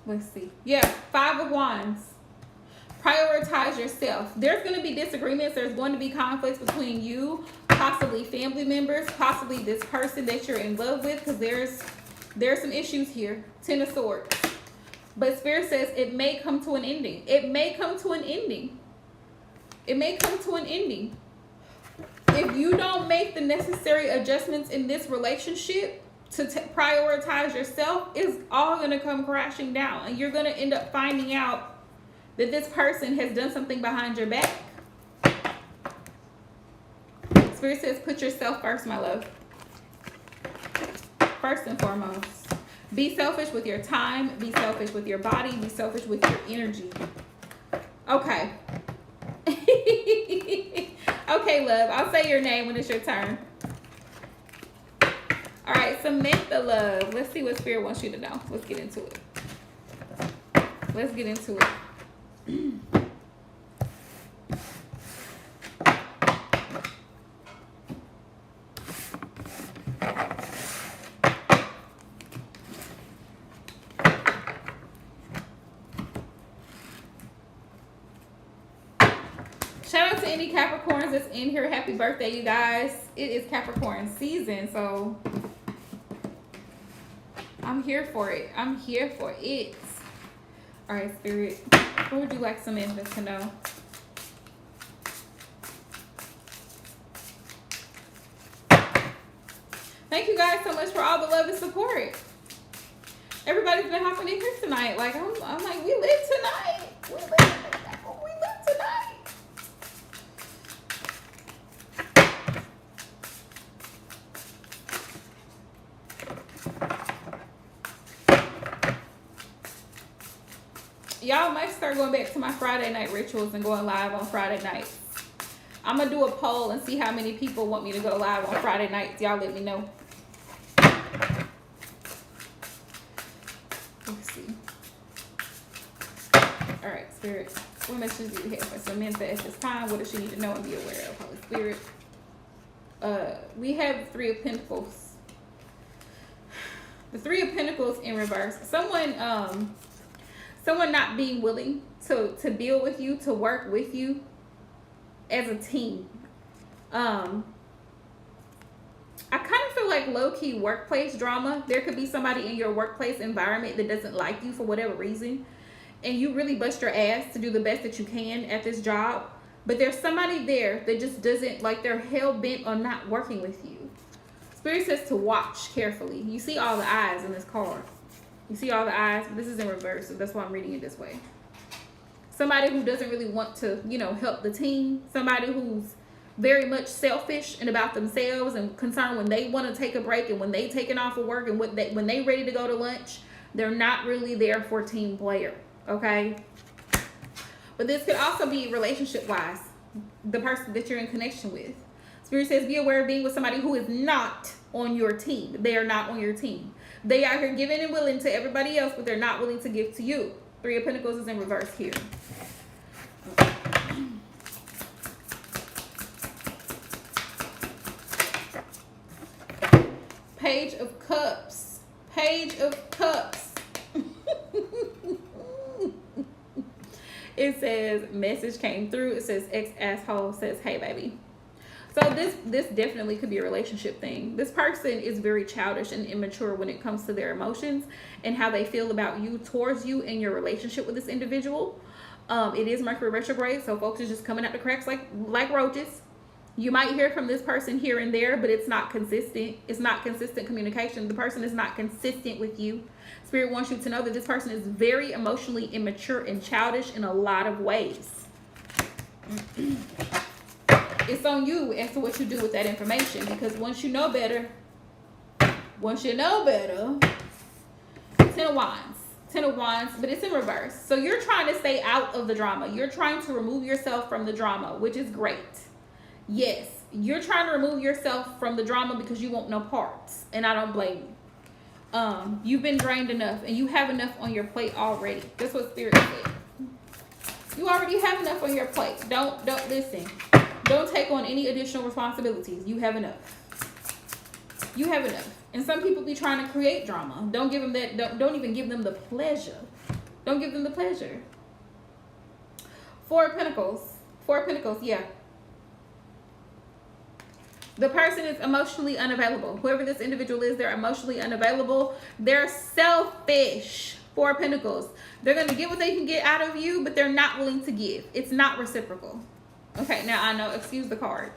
Let's see. Yeah, Five of Wands. Prioritize yourself. There's going to be disagreements. There's going to be conflicts between you, possibly family members, possibly this person that you're in love with, because there's some issues here. Ten of Swords. But Spirit says it may come to an ending. It may come to an ending. It may come to an ending. If you don't make the necessary adjustments in this relationship to prioritize yourself, it's all going to come crashing down. And you're going to end up finding out that this person has done something behind your back. Spirit says put yourself first, my love. First and foremost. Be selfish with your time. Be selfish with your body. Be selfish with your energy. Okay. Okay, love. I'll say your name when it's your turn. All right, Samantha, love. Let's see what Spirit wants you to know. Let's get into it. Let's get into it. Shout out to any Capricorns that's in here. Happy birthday, you guys. It is Capricorn season, so I'm here for it. I'm here for it. All right, Spirit. What would you like Samantha to know? Thank you guys so much for all the love and support. Everybody's been hopping in here tonight. Like, I'm like, we live tonight. We live tonight. Y'all might start going back to my Friday night rituals and going live on Friday nights. I'm going to do a poll and see how many people want me to go live on Friday nights. Y'all let me know. All right, Spirit. What message do you have for Samantha at this time? What does she need to know and be aware of? Holy Spirit. We have the Three of Pentacles. The Three of Pentacles in reverse. Someone not being willing to build with you, to work with you as a team. I kind of feel like low-key workplace drama. There could be somebody in your workplace environment that doesn't like you for whatever reason, and you really bust your ass to do the best that you can at this job, but there's somebody there that just doesn't, like, they're hell-bent on not working with you. Spirit says to watch carefully. You see all the eyes in this card. You see all the eyes, but this is in reverse, so that's why I'm reading it this way. Somebody who doesn't really want to, you know, help the team. Somebody who's very much selfish and about themselves and concerned when they want to take a break and when they taking off of work and when they ready to go to lunch. They're not really there for a team player, okay? But this could also be relationship-wise, the person that you're in connection with. Spirit says be aware of being with somebody who is not on your team. They are not on your team. They are here giving and willing to everybody else, but they're not willing to give to you. Three of Pentacles is in reverse here. Page of Cups. Page of Cups. It says message came through. It says ex-asshole says, hey baby. So this definitely could be a relationship thing. This person is very childish and immature when it comes to their emotions and how they feel about you, towards you, and your relationship with this individual. It is Mercury retrograde, so folks are just coming out the cracks like roaches. You might hear from this person here and there, but it's not consistent. It's not consistent communication. The person is not consistent with you. Spirit wants you to know that this person is very emotionally immature and childish in a lot of ways. It's on you as to what you do with that information, because once you know better, 10 of Wands. 10 of Wands, but it's in reverse. So you're trying to stay out of the drama. You're trying to remove yourself from the drama, which is great. Yes, you're trying to remove yourself from the drama because you want no parts, and I don't blame you. You've been drained enough, and you have enough on your plate already. That's what Spirit said. You already have enough on your plate. Don't listen. Don't take on any additional responsibilities. You have enough. You have enough. And some people be trying to create drama. Don't give them that. Don't even give them the pleasure. Don't give them the pleasure. Four of Pentacles. Four of Pentacles. Yeah. The person is emotionally unavailable. Whoever this individual is, they're emotionally unavailable. They're selfish. Four of Pentacles. They're going to get what they can get out of you, but they're not willing to give. It's not reciprocal. Okay, now I know. Excuse the card.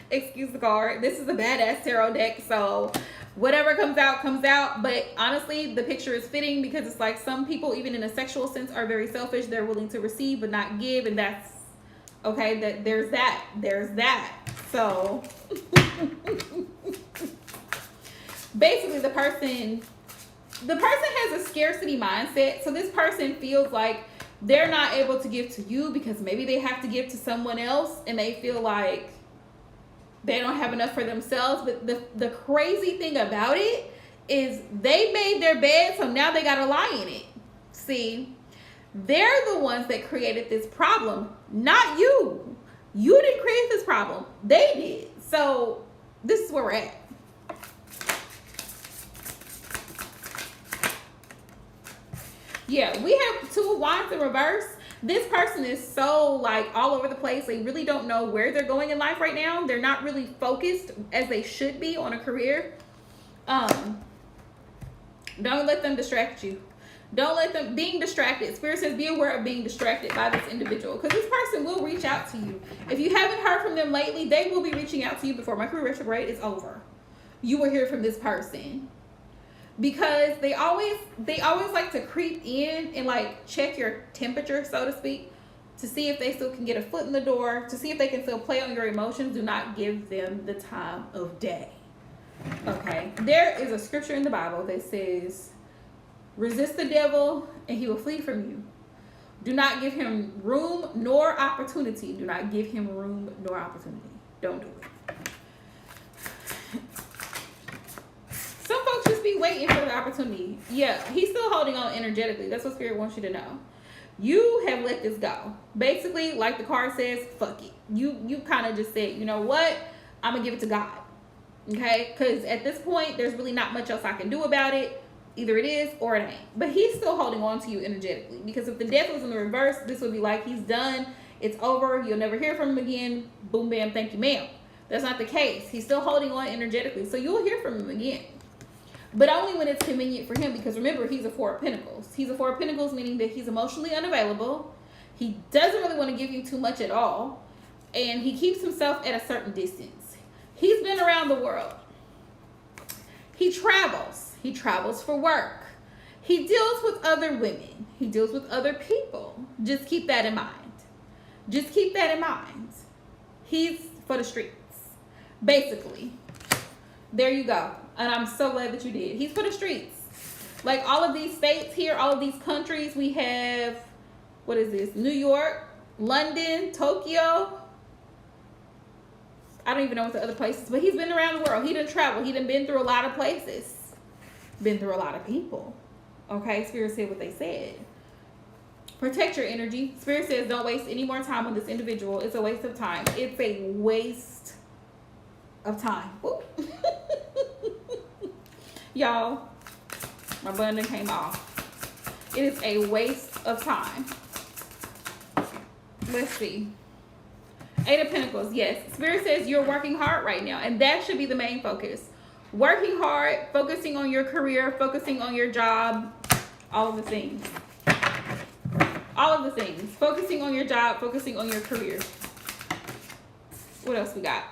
Excuse the card. This is a badass tarot deck, so whatever comes out, comes out. But honestly, the picture is fitting because it's like some people, even in a sexual sense, are very selfish. They're willing to receive but not give, and that's okay. That there's that. So basically, the person has a scarcity mindset. So this person feels like they're not able to give to you because maybe they have to give to someone else, and they feel like they don't have enough for themselves. But the crazy thing about it is they made their bed, so now they gotta lie in it. See, they're the ones that created this problem, not you. You didn't create this problem. They did. So this is where we're at. Yeah, we have Two of Wands in reverse. This person is so like all over the place. They really don't know where they're going in life right now. They're not really focused as they should be on a career. Don't let them distract you. Don't let them being distracted. Spirit says be aware of being distracted by this individual, because this person will reach out to you. If you haven't heard from them lately, they will be reaching out to you before Mercury retrograde is over. You will hear from this person. Because they always like to creep in and like check your temperature, so to speak, to see if they still can get a foot in the door, to see if they can still play on your emotions. Do not give them the time of day. Okay, there is a scripture in the Bible that says, resist the devil and he will flee from you. Do not give him room nor opportunity. Do not give him room nor opportunity. Don't do it. Some folks just be waiting waiting for the opportunity. Yeah, he's still holding on energetically. That's what Spirit wants you to know. You have let this go. Basically, like the card says, fuck it. You kind of just said, you know what? I'm going to give it to God. Okay? Because at this point, there's really not much else I can do about it. Either it is or it ain't. But he's still holding on to you energetically. Because if the death was in the reverse, this would be like he's done. It's over. You'll never hear from him again. Boom, bam, thank you, ma'am. That's not the case. He's still holding on energetically. So you'll hear from him again. But only when it's convenient for him. Because remember, he's a Four of Pentacles. He's a Four of Pentacles, meaning that he's emotionally unavailable. He doesn't really want to give you too much at all. And he keeps himself at a certain distance. He's been around the world. He travels. He travels for work. He deals with other women. He deals with other people. Just keep that in mind. Just keep that in mind. He's for the streets. Basically. There you go. And I'm so glad that you did. He's for the streets. Like all of these states here, all of these countries, we have, what is this? New York, London, Tokyo. I don't even know what the other places, but he's been around the world. He done traveled. He done been through a lot of places. Been through a lot of people. Okay, Spirit said what they said. Protect your energy. Spirit says don't waste any more time on this individual. It's a waste of time. It's a waste of time. Y'all, my button came off. It is a waste of time. Let's see. Eight of Pentacles. Yes. Spirit says you're working hard right now. And that should be the main focus. Working hard, focusing on your career, focusing on your job, all of the things. All of the things. Focusing on your job, focusing on your career. What else we got?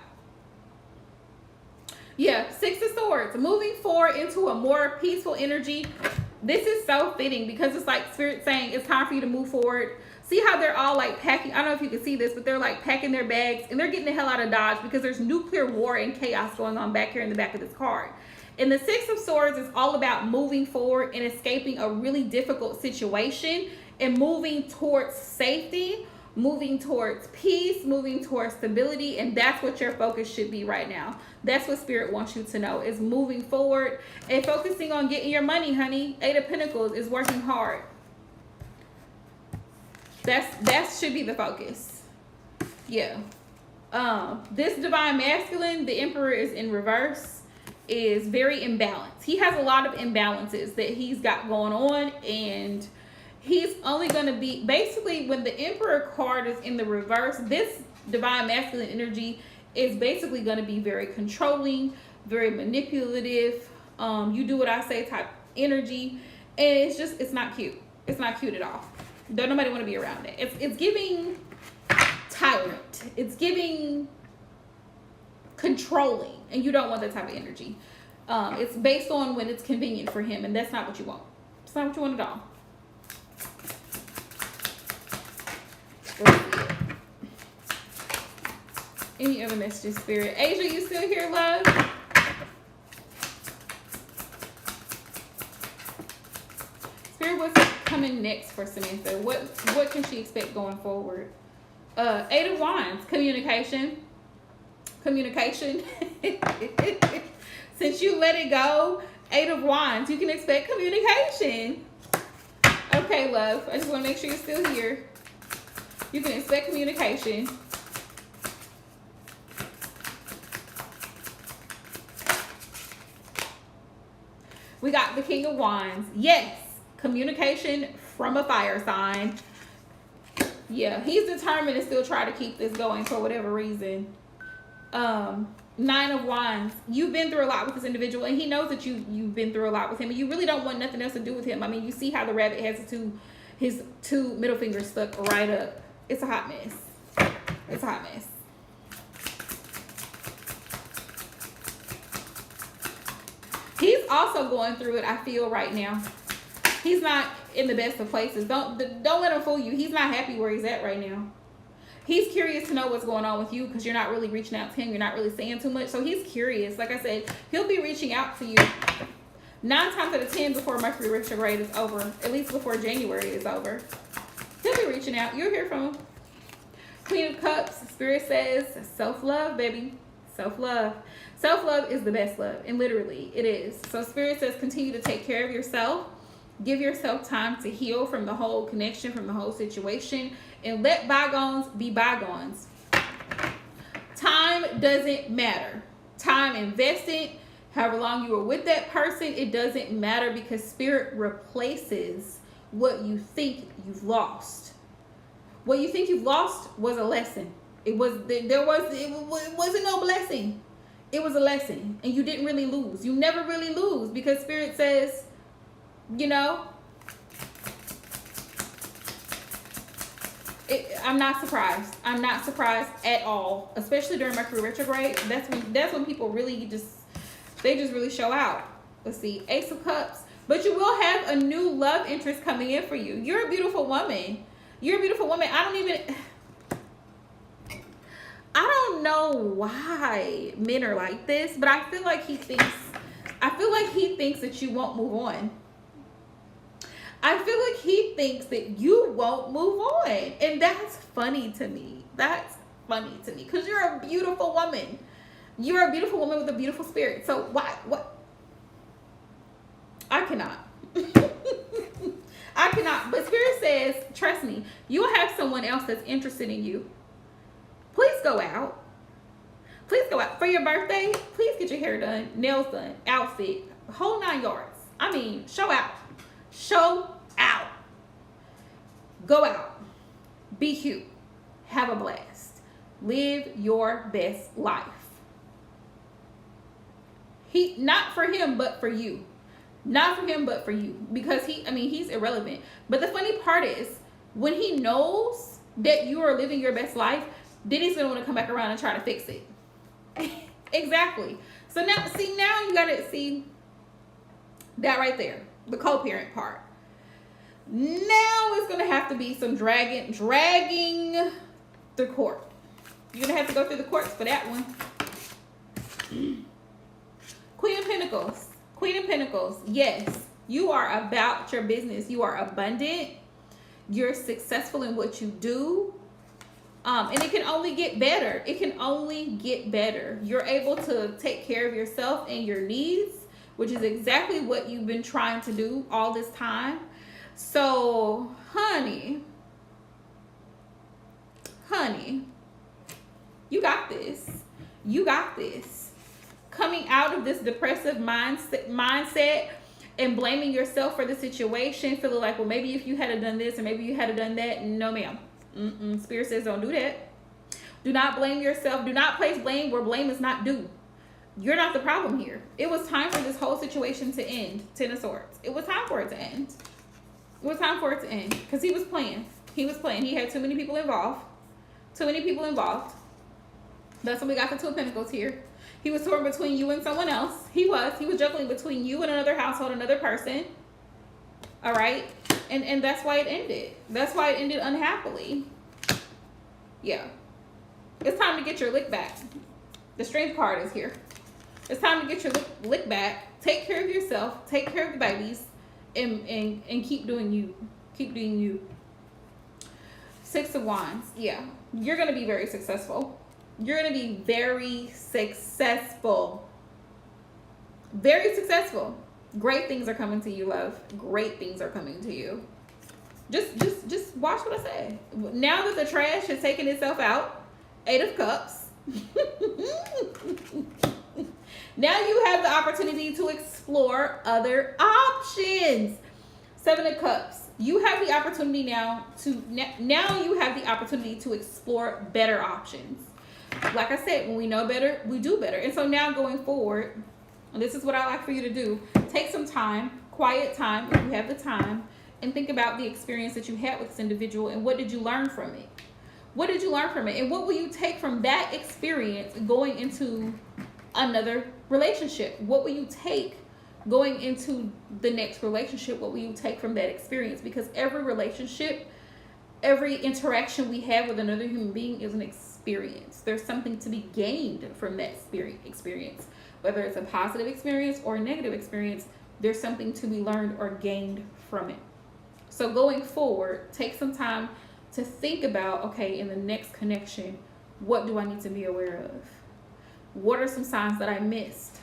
Yeah, Six of Swords. Moving forward into a more peaceful energy. This is so fitting because it's like Spirit saying it's time for you to move forward. See how they're all like packing. I don't know if you can see this, but they're like packing their bags and they're getting the hell out of Dodge because there's nuclear war and chaos going on back here in the back of this card. And the Six of Swords is all about moving forward and escaping a really difficult situation and moving towards safety, moving towards peace, moving towards stability. And that's what your focus should be right now. That's what Spirit wants you to know is moving forward and focusing on getting your money, honey. Eight of Pentacles is working hard. That should be the focus. Yeah. This Divine Masculine, the Emperor is in reverse, is very imbalanced. He has a lot of imbalances that he's got going on, and he's only going to be, basically, when the Emperor card is in the reverse, this Divine Masculine energy is basically going to be very controlling, very manipulative, you do what I say type energy, and it's not cute. It's not cute at all. Don't nobody want to be around it. It's giving tyrant. It's giving controlling, and you don't want that type of energy. It's based on when it's convenient for him, and that's not what you want. It's not what you want at all. Any other messages, Spirit? Asia, you still here, love? Spirit, what's coming next for Samantha? What can she expect going forward? Eight of Wands, communication. Communication. Since you let it go, Eight of Wands, you can expect communication. Okay, love. I just want to make sure you're still here. You can expect communication. We got the King of Wands. Yes, communication from a fire sign. Yeah, he's determined to still try to keep this going for whatever reason. Nine of Wands. You've been through a lot with this individual, and he knows that you've been through a lot with him, and you really don't want nothing else to do with him. I mean, you see how the rabbit has his two middle fingers stuck right up. It's a hot mess. It's a hot mess. He's also going through it, I feel, right now. He's not in the best of places. Don't let him fool you. He's not happy where he's at right now. He's curious to know what's going on with you because you're not really reaching out to him. You're not really saying too much. So he's curious. Like I said, he'll be reaching out to you 9 times out of 10 before Mercury retrograde is over. At least before January is over. He'll be reaching out. You'll hear from him. Queen of Cups. Spirit says self-love, baby. self-love. Self-love is the best love, and literally it is. So Spirit says continue to take care of yourself. Give yourself time to heal from the whole connection, from the whole situation, and let bygones be bygones. Time doesn't matter. Time invested, however long you were with that person, it doesn't matter, because Spirit replaces what you think you've lost. What you think you've lost was a lesson. It wasn't no blessing. It was a lesson, and you didn't really lose. You never really lose, because Spirit says, you know, I'm not surprised. I'm not surprised at all, especially during Mercury retrograde. That's when people really just really show out. Let's see, Ace of Cups. But you will have a new love interest coming in for you. You're a beautiful woman. You're a beautiful woman. I don't know why men are like this, but I feel like he thinks that you won't move on. I feel like he thinks that you won't move on. And that's funny to me. That's funny to me. Because you're a beautiful woman. You're a beautiful woman with a beautiful spirit. So what? I cannot. I cannot. But Spirit says, trust me, you will have someone else that's interested in you. Please go out. Please go out. For your birthday, please get your hair done, nails done, outfit, whole 9 yards. I mean, show out. Show out. Go out. Be cute. Have a blast. Live your best life. Not for him, but for you. Not for him, but for you. Because he's irrelevant. But the funny part is, when he knows that you are living your best life, then he's going to want to come back around and try to fix it. Exactly. So now you got to see that right there. The co-parent part. Now it's going to have to be some dragging the court. You're going to have to go through the courts for that one. Queen of Pentacles. Queen of Pentacles. Yes, you are about your business. You are abundant. You're successful in what you do. And it can only get better. It can only get better. You're able to take care of yourself and your needs, which is exactly what you've been trying to do all this time. So, honey, you got this. You got this. Coming out of this depressive mindset and blaming yourself for the situation, feeling like, well, maybe if you had done this or maybe you had done that. No, ma'am. Spirit says don't do that. Do not blame yourself. Do not place blame where blame is not due. You're not the problem here. It was time for this whole situation to end. 10 of Swords. It was time for it to end. It was time for it to end. Because he was playing. He was playing. He had too many people involved. Too many people involved. That's when we got the Two of Pentacles here. He was torn between you and someone else. He was juggling between you and another household, another person. All right? And that's why it ended. That's why it ended unhappily. Yeah. It's time to get your lick back. The Strength card is here. It's time to get your lick back. Take care of yourself. Take care of the babies. And keep doing you. Keep doing you. 6 of Wands. Yeah. You're going to be very successful. You're going to be very successful. Very successful. Great things are coming to you, love. Great things are coming to you. Just watch what I say. Now that the trash has taken itself out, 8 of Cups. Now you have the opportunity to explore other options. 7 of Cups. You have the opportunity now you have the opportunity to explore better options. Like I said, when we know better, we do better. And so now going forward, and this is what I like for you to do, take some time, quiet time, if you have the time, and think about the experience that you had with this individual and what did you learn from it? What did you learn from it? And what will you take from that experience going into another relationship? What will you take going into the next relationship? What will you take from that experience? Because every relationship, every interaction we have with another human being is an experience. There's something to be gained from that experience. Whether it's a positive experience or a negative experience, there's something to be learned or gained from it. So going forward, take some time to think about, okay, in the next connection, what do I need to be aware of? What are some signs that I missed?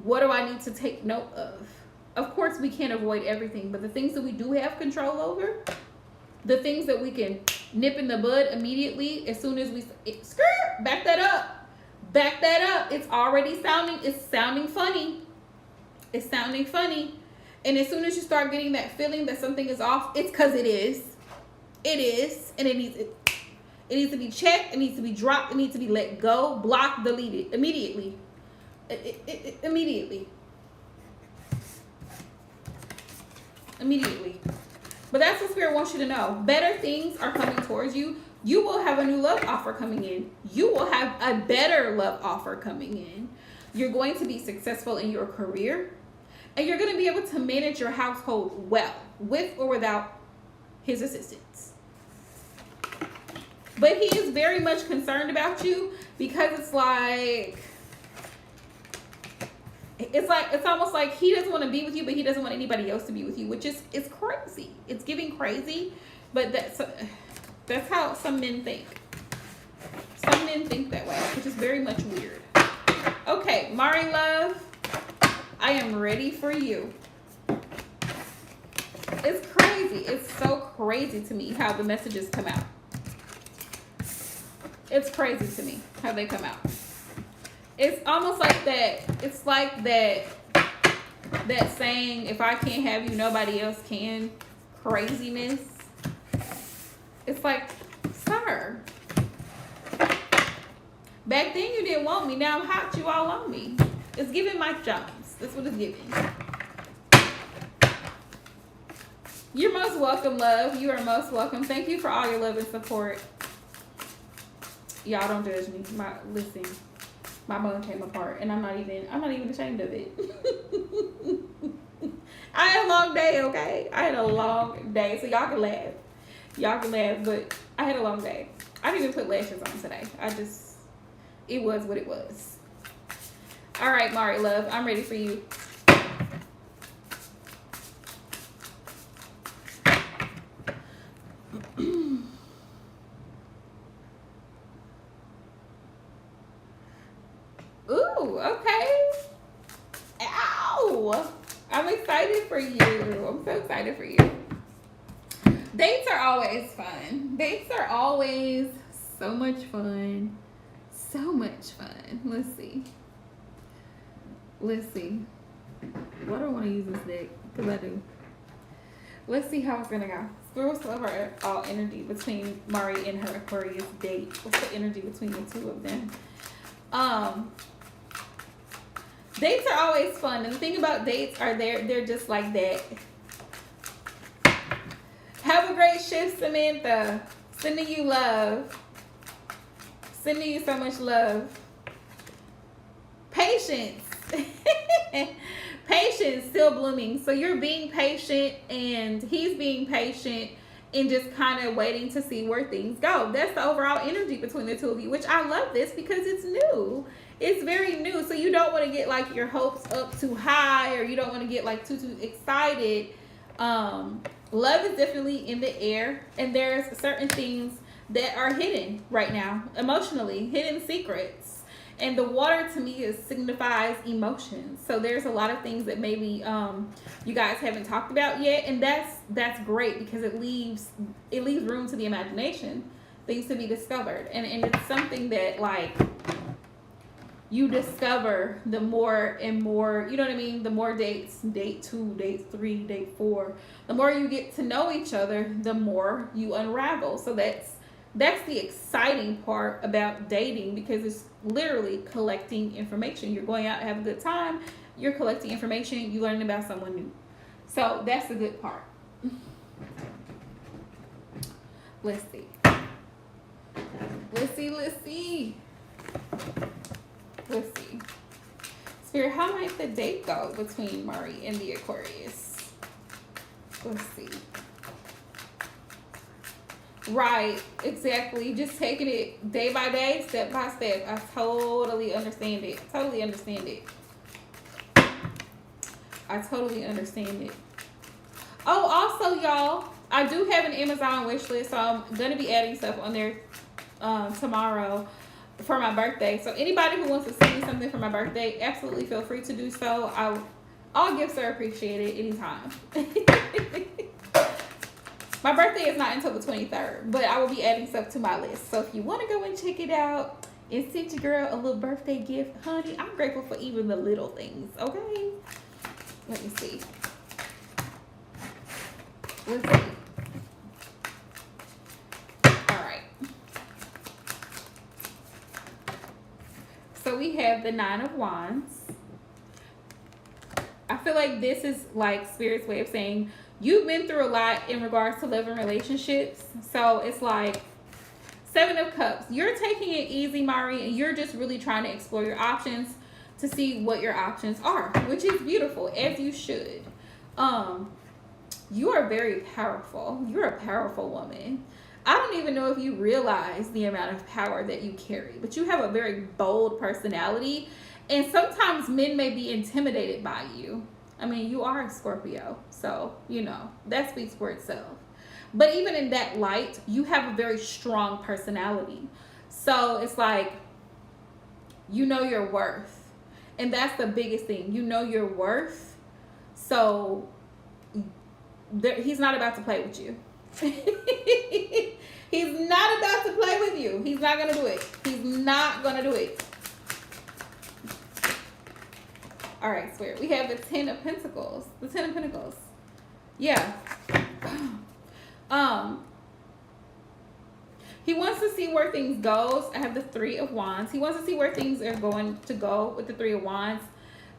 What do I need to take note of? Of course, we can't avoid everything, but the things that we do have control over, the things that we can nip in the bud immediately as soon as we back that up. Back that up. It's sounding funny. It's sounding funny. And as soon as you start getting that feeling that something is off, it's because it is. It is. And it needs to be checked. It needs to be dropped. It needs to be let go, blocked, deleted immediately. Immediately. But that's what Spirit wants you to know. Better things are coming towards you. You will have a new love offer coming in. You will have a better love offer coming in. You're going to be successful in your career. And you're going to be able to manage your household well, with or without his assistance. But he is very much concerned about you because it's almost like he doesn't want to be with you, but he doesn't want anybody else to be with you, which is crazy. It's giving crazy, but that's how some men think. Some men think that way, which is very much weird. Okay, Mari love, I am ready for you. It's crazy. It's so crazy to me how the messages come out. It's crazy to me how they come out. It's almost like that. It's like that saying, if I can't have you, nobody else can. Craziness. It's like, sir. Back then you didn't want me. Now I'm hot. You all on me. It's giving Mike Jones. That's what it's giving. You're most welcome, love. You are most welcome. Thank you for all your love and support. Y'all don't judge me. Listen. My bone came apart, and I'm not even ashamed of it. I had a long day, okay? I had a long day, so y'all can laugh. But I had a long day. I didn't even put lashes on today. It was what it was. All right, Mari love, I'm ready for you. Ooh, okay. Ow! I'm excited for you. I'm so excited for you. Dates are always fun. Dates are always so much fun. So much fun. Let's see. Why do I want to use this deck? Because I do. Let's see how it's going to go. Spirit will her all energy between Mari and her Aquarius date. What's the energy between the two of them? Dates are always fun, and the thing about dates are they're just like that. Have a great shift, Samantha. Sending you love. Sending you so much love. Patience. Patience still blooming. So you're being patient, and he's being patient, and just kind of waiting to see where things go. That's the overall energy between the two of you, which I love this because it's new. It's very new, so you don't want to get like your hopes up too high, or you don't want to get like too excited. Love is definitely in the air, and there's certain things that are hidden right now emotionally, hidden secrets. And the water to me signifies emotions. So there's a lot of things that maybe you guys haven't talked about yet, and that's great because it leaves room to the imagination, things to be discovered, and it's something that like you discover the more and more, you know what I mean? The more dates, date 2, date 3, date 4, the more you get to know each other, the more you unravel. So that's the exciting part about dating, because it's literally collecting information. You're going out to have a good time. You're collecting information. You're learning about someone new. So that's the good part. Let's see. Spirit, how might the date go between Mari and the Aquarius? Let's see. Right, exactly. Just taking it day by day, step by step. I totally understand it. I totally understand it. Oh, also, y'all, I do have an Amazon wish list, so I'm going to be adding stuff on there tomorrow. for my birthday. So anybody who wants to send me something for my birthday, absolutely feel free to do so. All gifts are appreciated anytime. My birthday is not until the 23rd, but I will be adding stuff to my list. So if you want to go and check it out and send your girl a little birthday gift, honey, I'm grateful for even the little things, okay? Let me see. Let's see. All right. So we have the Nine of Wands. I feel like this is like Spirit's way of saying you've been through a lot in regards to love and relationships. So it's like Seven of Cups. You're taking it easy, Mari, and you're just really trying to explore your options to see what your options are, which is beautiful, as you should. You are very powerful. You're a powerful woman. I don't even know if you realize the amount of power that you carry, but you have a very bold personality, and sometimes men may be intimidated by you. I mean, you are a Scorpio, so, you know, that speaks for itself. But even in that light, you have a very strong personality. So it's like, you know your worth. And that's the biggest thing. You know your worth. So he's not about to play with you. He's not about to play with you. He's not going to do it. He's not going to do it. All right, Spirit. We have the Ten of Pentacles. The Ten of Pentacles. Yeah. He wants to see where things goes. I have the Three of Wands. He wants to see where things are going to go with the Three of Wands.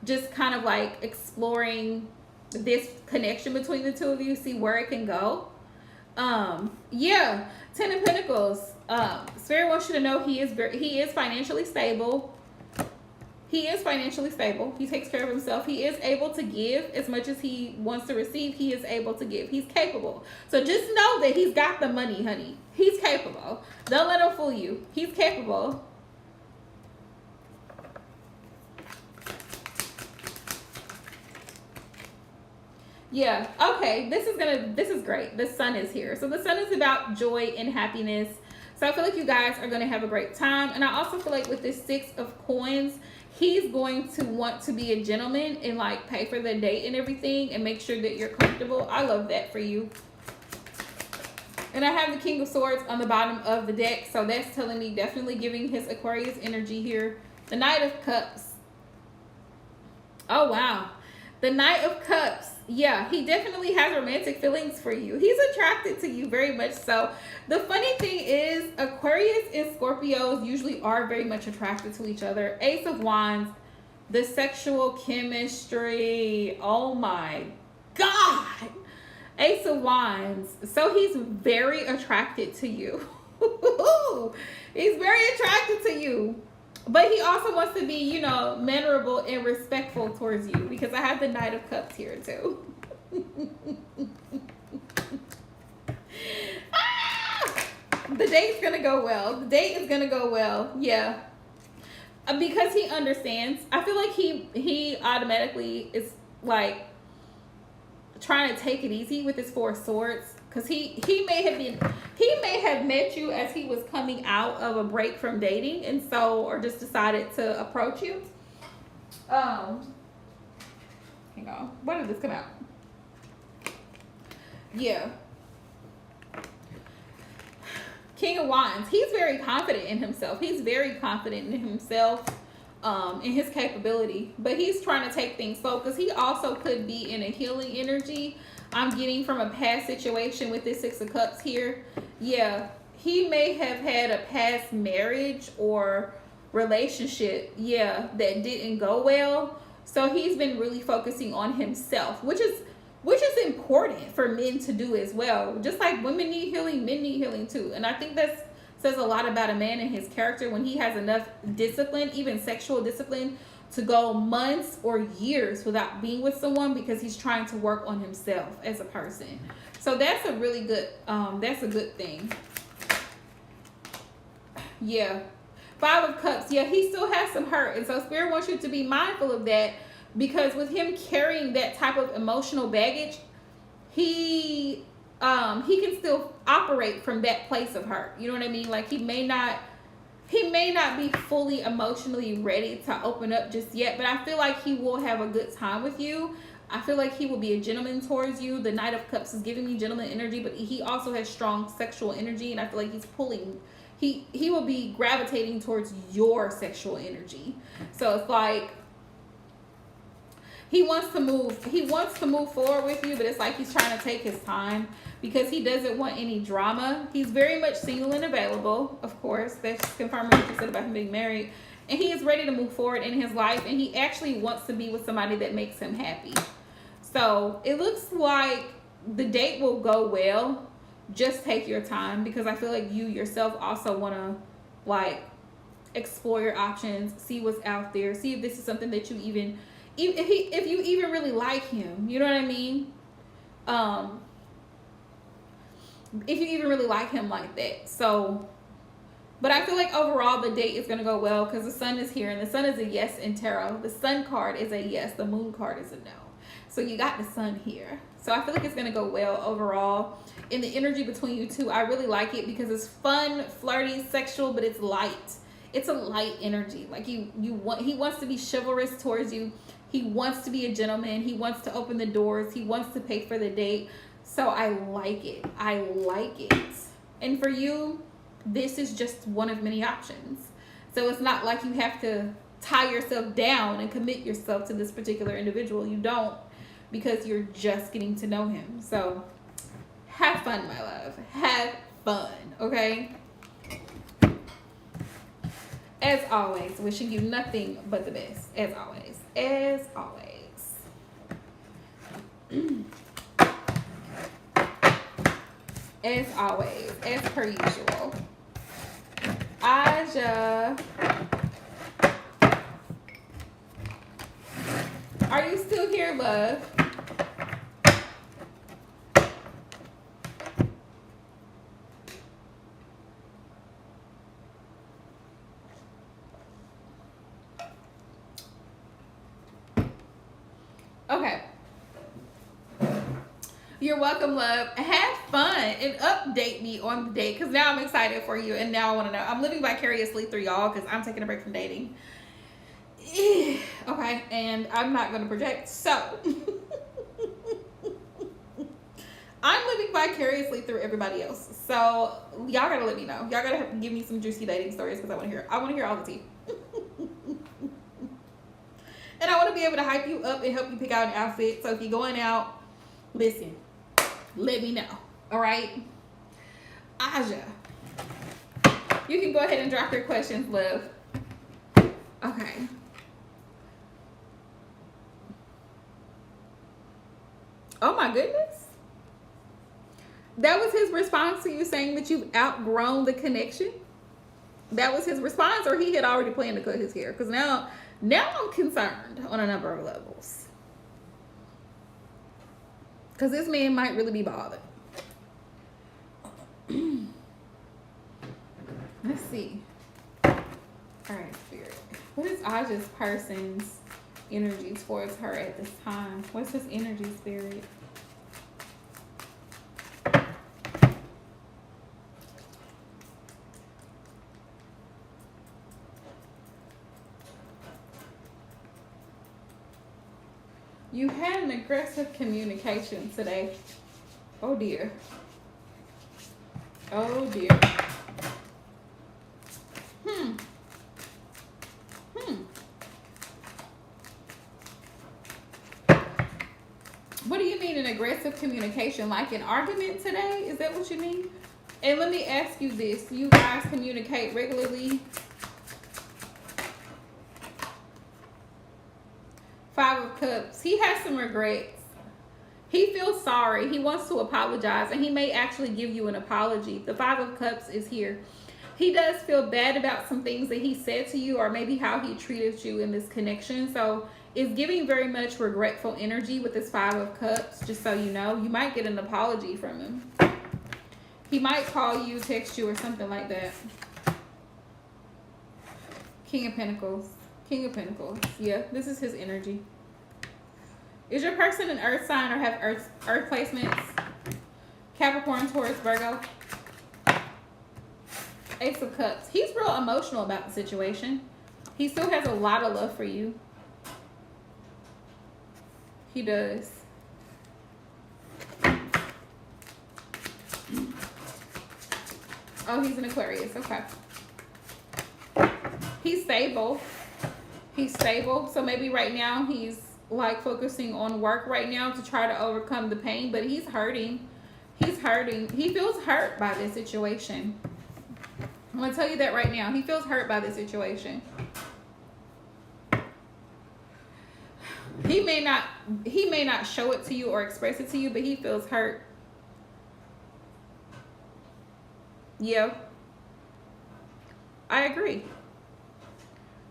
Just kind of like exploring this connection between the two of you, see where it can go. Yeah, Ten of Pentacles. Spirit wants you to know he is financially stable. He is financially stable. He takes care of himself. He is able to give as much as he wants to receive. He is able to give. He's capable. So just know that he's got the money, honey. He's capable. Don't let him fool you. He's capable. Yeah. Okay. This is great. The Sun is here. So the Sun is about joy and happiness. So I feel like you guys are going to have a great time. And I also feel like with this Six of Coins, he's going to want to be a gentleman and like pay for the date and everything and make sure that you're comfortable. I love that for you. And I have the King of Swords on the bottom of the deck. So that's telling me definitely giving his Aquarius energy here. The Knight of Cups. Oh, wow. The Knight of Cups. Yeah, he definitely has romantic feelings for you. He's attracted to you very much so. The funny thing is, Aquarius and Scorpios usually are very much attracted to each other. Ace of Wands, the sexual chemistry. Oh my God. Ace of Wands. So he's very attracted to you. He's very attracted to you. But he also wants to be, you know, mannerable and respectful towards you, because I have the Knight of Cups here too. The date's gonna go well. The date is gonna go well. Yeah. Because he understands. I feel like he automatically is like trying to take it easy with his Four of Swords. Because he may have met you as he was coming out of a break from dating, and so, or just decided to approach you. Hang on. When did this come out? Yeah. King of Wands. He's very confident in himself. He's very confident in himself, in his capability. But he's trying to take things slow, because he also could be in a healing energy. I'm getting from a past situation with this Six of Cups here. Yeah, he may have had a past marriage or relationship, yeah, that didn't go well. So he's been really focusing on himself, which is important for men to do as well. Just like women need healing, men need healing too. And I think that says a lot about a man and his character when he has enough discipline, even sexual discipline, to go months or years without being with someone, because he's trying to work on himself as a person. So that's a really good, that's a good thing. Yeah. Five of Cups. Yeah, he still has some hurt. And so Spirit wants you to be mindful of that, because with him carrying that type of emotional baggage, he can still operate from that place of hurt. You know what I mean? Like he may not he may not be fully emotionally ready to open up just yet, but I feel like he will have a good time with you. I feel like he will be a gentleman towards you. The Knight of Cups is giving me gentleman energy, but he also has strong sexual energy, and I feel like he's pulling. He will be gravitating towards your sexual energy. So it's like he wants to move forward with you, but it's like he's trying to take his time because he doesn't want any drama. He's very much single and available, of course. That's confirming what you said about him being married. And he is ready to move forward in his life, and he actually wants to be with somebody that makes him happy. So it looks like the date will go well. Just take your time, because I feel like you yourself also want to like explore your options, see what's out there, see if this is something that you even if you even really like him, you know what I mean? If you even really like him like that. So, but I feel like overall the date is going to go well because the sun is here, and the sun is a yes in tarot. The sun card is a yes, the moon card is a no. So you got the sun here. So I feel like it's going to go well overall. In the energy between you two, I really like it because it's fun, flirty, sexual, but it's light. It's a light energy. Like he wants to be chivalrous towards you. He wants to be a gentleman. He wants to open the doors. He wants to pay for the date. So I like it. I like it. And for you, this is just one of many options. So it's not like you have to tie yourself down and commit yourself to this particular individual. You don't, because you're just getting to know him. So have fun, my love. Have fun, okay? As always, wishing you nothing but the best. As always. As always. As always. As per usual. Aja. Are you still here, love? Okay. You're welcome, love. Have fun and update me on the date, because now I'm excited for you and now I want to know. I'm living vicariously through y'all because I'm taking a break from dating. Okay, and I'm not going to project. So, I'm living vicariously through everybody else. So, y'all got to let me know. Y'all got to give me some juicy dating stories because I want to hear all the tea. And I want to be able to hype you up and help you pick out an outfit. So if you're going out, listen, let me know. All right? Aja, you can go ahead and drop your questions, love. Okay. Oh my goodness. That was his response to you saying that you've outgrown the connection? That was his response, or he had already planned to cut his hair? Because now I'm concerned on a number of levels. Because this man might really be bothered. Let's see. All right, Spirit. What is Aja's person's energy towards her at this time? What's his energy, Spirit? You had an aggressive communication today. Oh dear. Oh dear. What do you mean an aggressive communication? Like an argument today? Is that what you mean? And let me ask you this. You guys communicate regularly? 5 of Cups. He has some regrets. He feels sorry. He wants to apologize, and he may actually give you an apology. The 5 of Cups is here. He does feel bad about some things that he said to you, or maybe how he treated you in this connection. So it's giving very much regretful energy with this 5 of Cups, just so you know. You might get an apology from him. He might call you, text you, or something like that. King of Pentacles. King of Pentacles. Yeah, this is his energy. Is your person an earth sign or have earth placements? Capricorn, Taurus, Virgo. Ace of Cups. He's real emotional about the situation. He still has a lot of love for you. He does. Oh, he's an Aquarius. Okay. He's stable. He's stable. So maybe right now he's like focusing on work right now to try to overcome the pain, but he's hurting. He's hurting. He feels hurt by this situation. I'm going to tell you that right now. He feels hurt by this situation. He may not show it to you or express it to you, but he feels hurt. Yeah. I agree.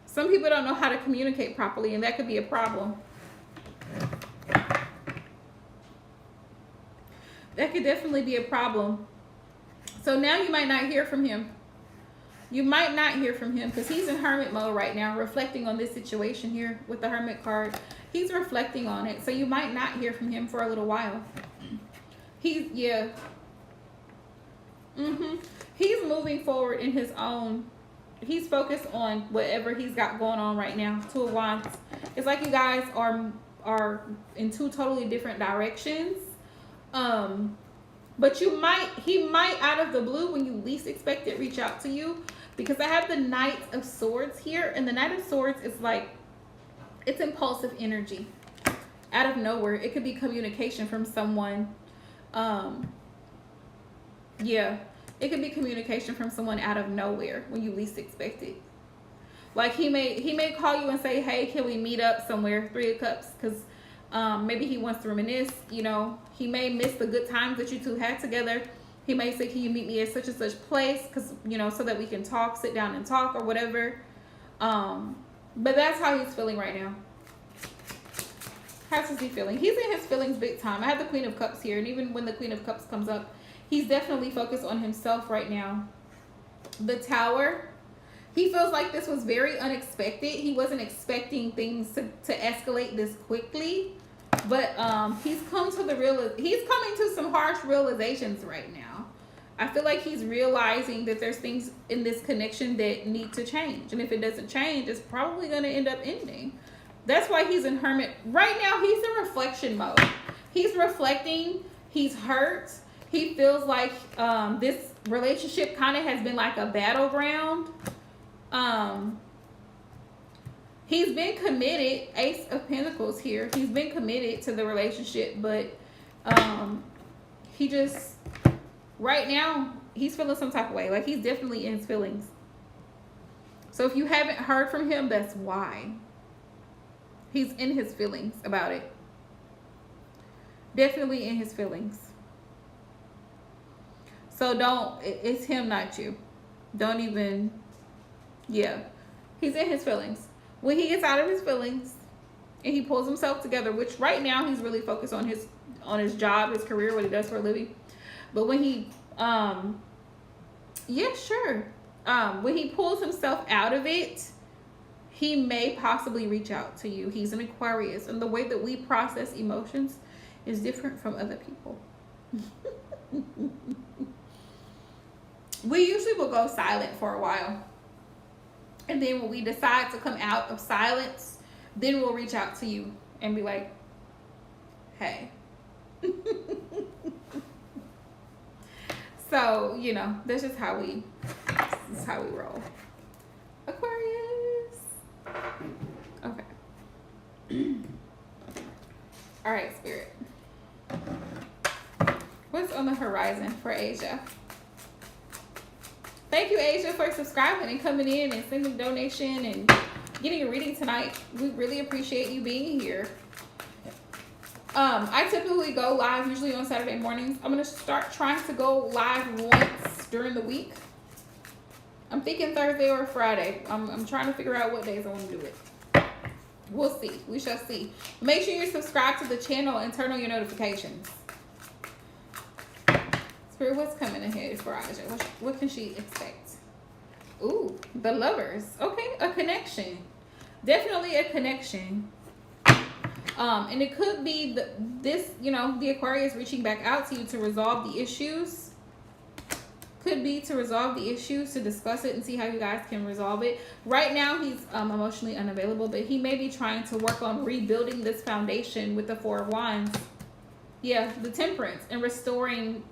Some people don't know how to communicate properly, and that could be a problem. That could definitely be a problem. So now you might not hear from him. You might not hear from him because he's in hermit mode right now, reflecting on this situation here with the Hermit card. He's reflecting on it. So you might not hear from him for a little while. He's moving forward in his own. He's focused on whatever he's got going on right now. Two of Wands. It's like you guys are in two totally different directions. But he might out of the blue, when you least expect it, reach out to you, because I have the Knight of Swords here, and the Knight of Swords is like, it's impulsive energy out of nowhere. It could be communication from someone. Yeah, it could be communication from someone out of nowhere when you least expect it. Like he may call you and say, hey, can we meet up somewhere? Three of Cups, because maybe he wants to reminisce. You know, he may miss the good times that you two had together. He may say, can you meet me at such and such place? Because, you know, so that we can talk, sit down and talk or whatever. But that's how he's feeling right now. How's he feeling? He's in his feelings big time. I have the Queen of Cups here. And even when the Queen of Cups comes up, he's definitely focused on himself right now. The Tower. He feels like this was very unexpected. He wasn't expecting things to escalate this quickly. But he's coming to some harsh realizations right now. I feel like he's realizing that there's things in this connection that need to change. And if it doesn't change, it's probably going to end up ending. That's why he's in hermit. Right now, he's in reflection mode. He's reflecting. He's hurt. He feels like this relationship kind of has been like a battleground. He's been committed. Ace of Pentacles here. He's been committed to the relationship, but he just, right now, he's feeling some type of way. Like, he's definitely in his feelings. So if you haven't heard from him, that's why. He's in his feelings about it. Definitely in his feelings. So it's him, not you. Don't even, yeah. He's in his feelings. When he gets out of his feelings and he pulls himself together, which right now he's really focused on his job, his career, what he does for a living. But when he, yeah, sure. When he pulls himself out of it, he may possibly reach out to you. He's an Aquarius, and the way that we process emotions is different from other people. We usually will go silent for a while. And then when we decide to come out of silence, then we'll reach out to you and be like, hey. So, you know, this is how we roll. Aquarius. Okay. All right, Spirit. What's on the horizon for Asia? Thank you, Asia, for subscribing and coming in and sending a donation and getting a reading tonight. We really appreciate you being here. I typically go live usually on Saturday mornings. I'm going to start trying to go live once during the week. I'm thinking Thursday or Friday. I'm trying to figure out what days I want to do it. We'll see. We shall see. Make sure you're subscribed to the channel and turn on your notifications. Spirit, what's coming ahead for Aja? What can she expect? Ooh, the Lovers. Okay, a connection. Definitely a connection. And it could be the Aquarius reaching back out to you to resolve the issues. could be to resolve the issues, to discuss it and see how you guys can resolve it. Right now, he's emotionally unavailable, but he may be trying to work on rebuilding this foundation with the Four of Wands. Yeah, the Temperance, and restoring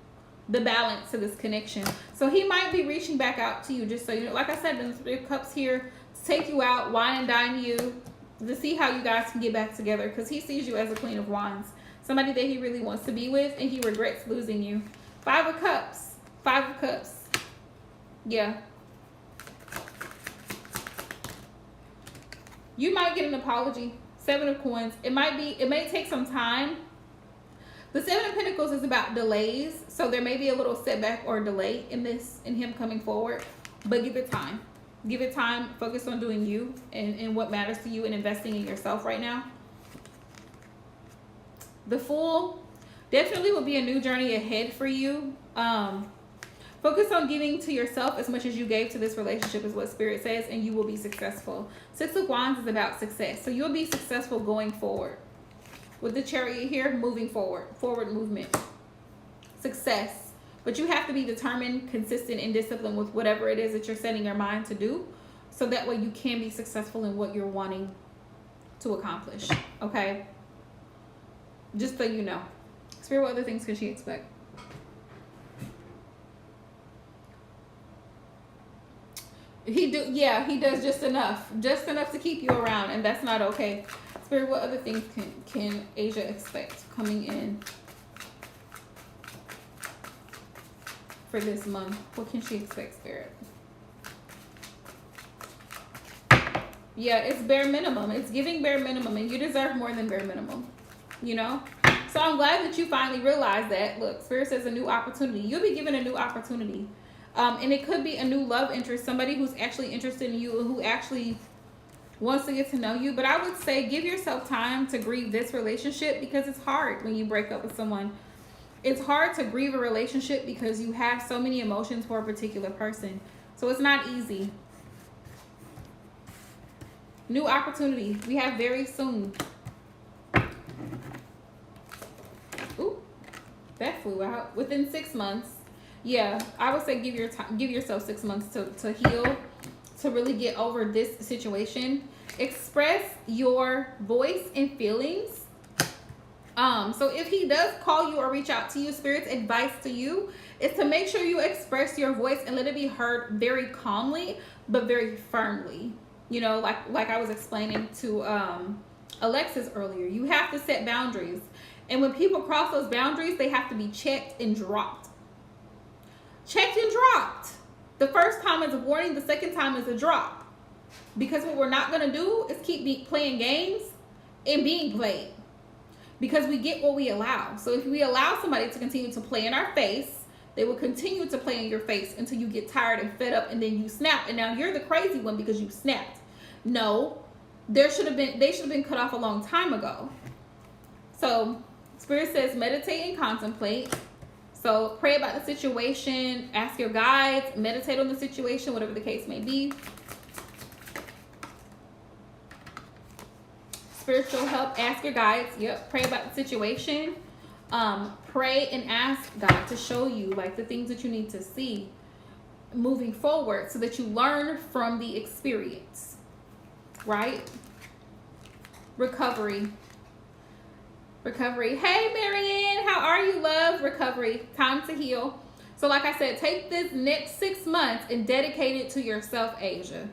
the balance to this connection. So he might be reaching back out to you, just so you know. Like I said, the Three of Cups here to take you out, wine and dine you, to see how you guys can get back together, because he sees you as a Queen of Wands, somebody that he really wants to be with, and he regrets losing you. Five of Cups. Five of Cups. Yeah. You might get an apology. Seven of Coins. It may take some time. The Seven of Pentacles is about delays, so there may be a little setback or delay in him coming forward, but give it time. Give it time. Focus on doing you and what matters to you, and investing in yourself right now. The Fool definitely will be a new journey ahead for you. Focus on giving to yourself as much as you gave to this relationship, is what Spirit says, and you will be successful. Six of Wands is about success, so you'll be successful going forward. With the Chariot here, moving forward, forward movement, success. But you have to be determined, consistent, and disciplined with whatever it is that you're setting your mind to do, so that way you can be successful in what you're wanting to accomplish, okay? Just so you know. Spirit, what other things can she expect? He does just enough to keep you around, and that's not okay. Spirit, what other things can Asia expect coming in for this month? What can she expect, Spirit? Yeah, it's bare minimum. It's giving bare minimum, and you deserve more than bare minimum, you know? So I'm glad that you finally realized that. Look, Spirit says a new opportunity. You'll be given a new opportunity. And it could be a new love interest, somebody who's actually interested in you, who actually wants to get to know you. But I would say give yourself time to grieve this relationship, because it's hard when you break up with someone. It's hard to grieve a relationship because you have so many emotions for a particular person. So it's not easy. New opportunity. We have very soon. Ooh, that flew out. Within 6 months. Yeah, I would say give yourself 6 months to heal, to really get over this situation. Express your voice and feelings. So if he does call you or reach out to you, Spirit's advice to you is to make sure you express your voice and let it be heard very calmly, but very firmly. You know, like I was explaining to Alexis earlier, you have to set boundaries. And when people cross those boundaries, they have to be checked and dropped. Checked and dropped. The first time is a warning. The second time is a drop. Because what we're not going to do is keep playing games and being played. Because we get what we allow. So if we allow somebody to continue to play in our face, they will continue to play in your face until you get tired and fed up, and then you snap. And now you're the crazy one because you snapped. No, they should have been cut off a long time ago. So Spirit says meditate and contemplate. So pray about the situation, ask your guides, meditate on the situation, whatever the case may be. Spiritual help, ask your guides. Yep, pray about the situation. Pray and ask God to show you like the things that you need to see moving forward, so that you learn from the experience, right? Recovery. Hey, Marianne, how are you, love? Recovery. Time to heal. So like I said, take this next 6 months and dedicate it to yourself, Asia.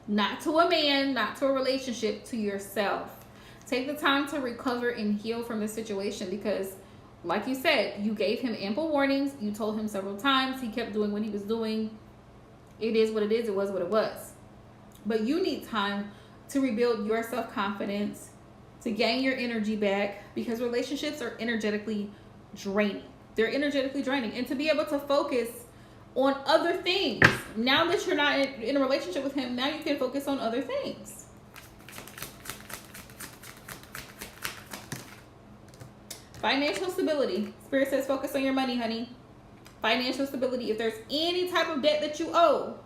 Not to a man, not to a relationship, to yourself. Take the time to recover and heal from the situation, because like you said, you gave him ample warnings. You told him several times. He kept doing what he was doing. It is what it is. It was what it was. But you need time to rebuild your self-confidence, to gain your energy back, because relationships are energetically draining. They're energetically draining. And to be able to focus on other things. Now that you're not in a relationship with him, now you can focus on other things. Financial stability. Spirit says focus on your money, honey. Financial stability. If there's any type of debt that you owe,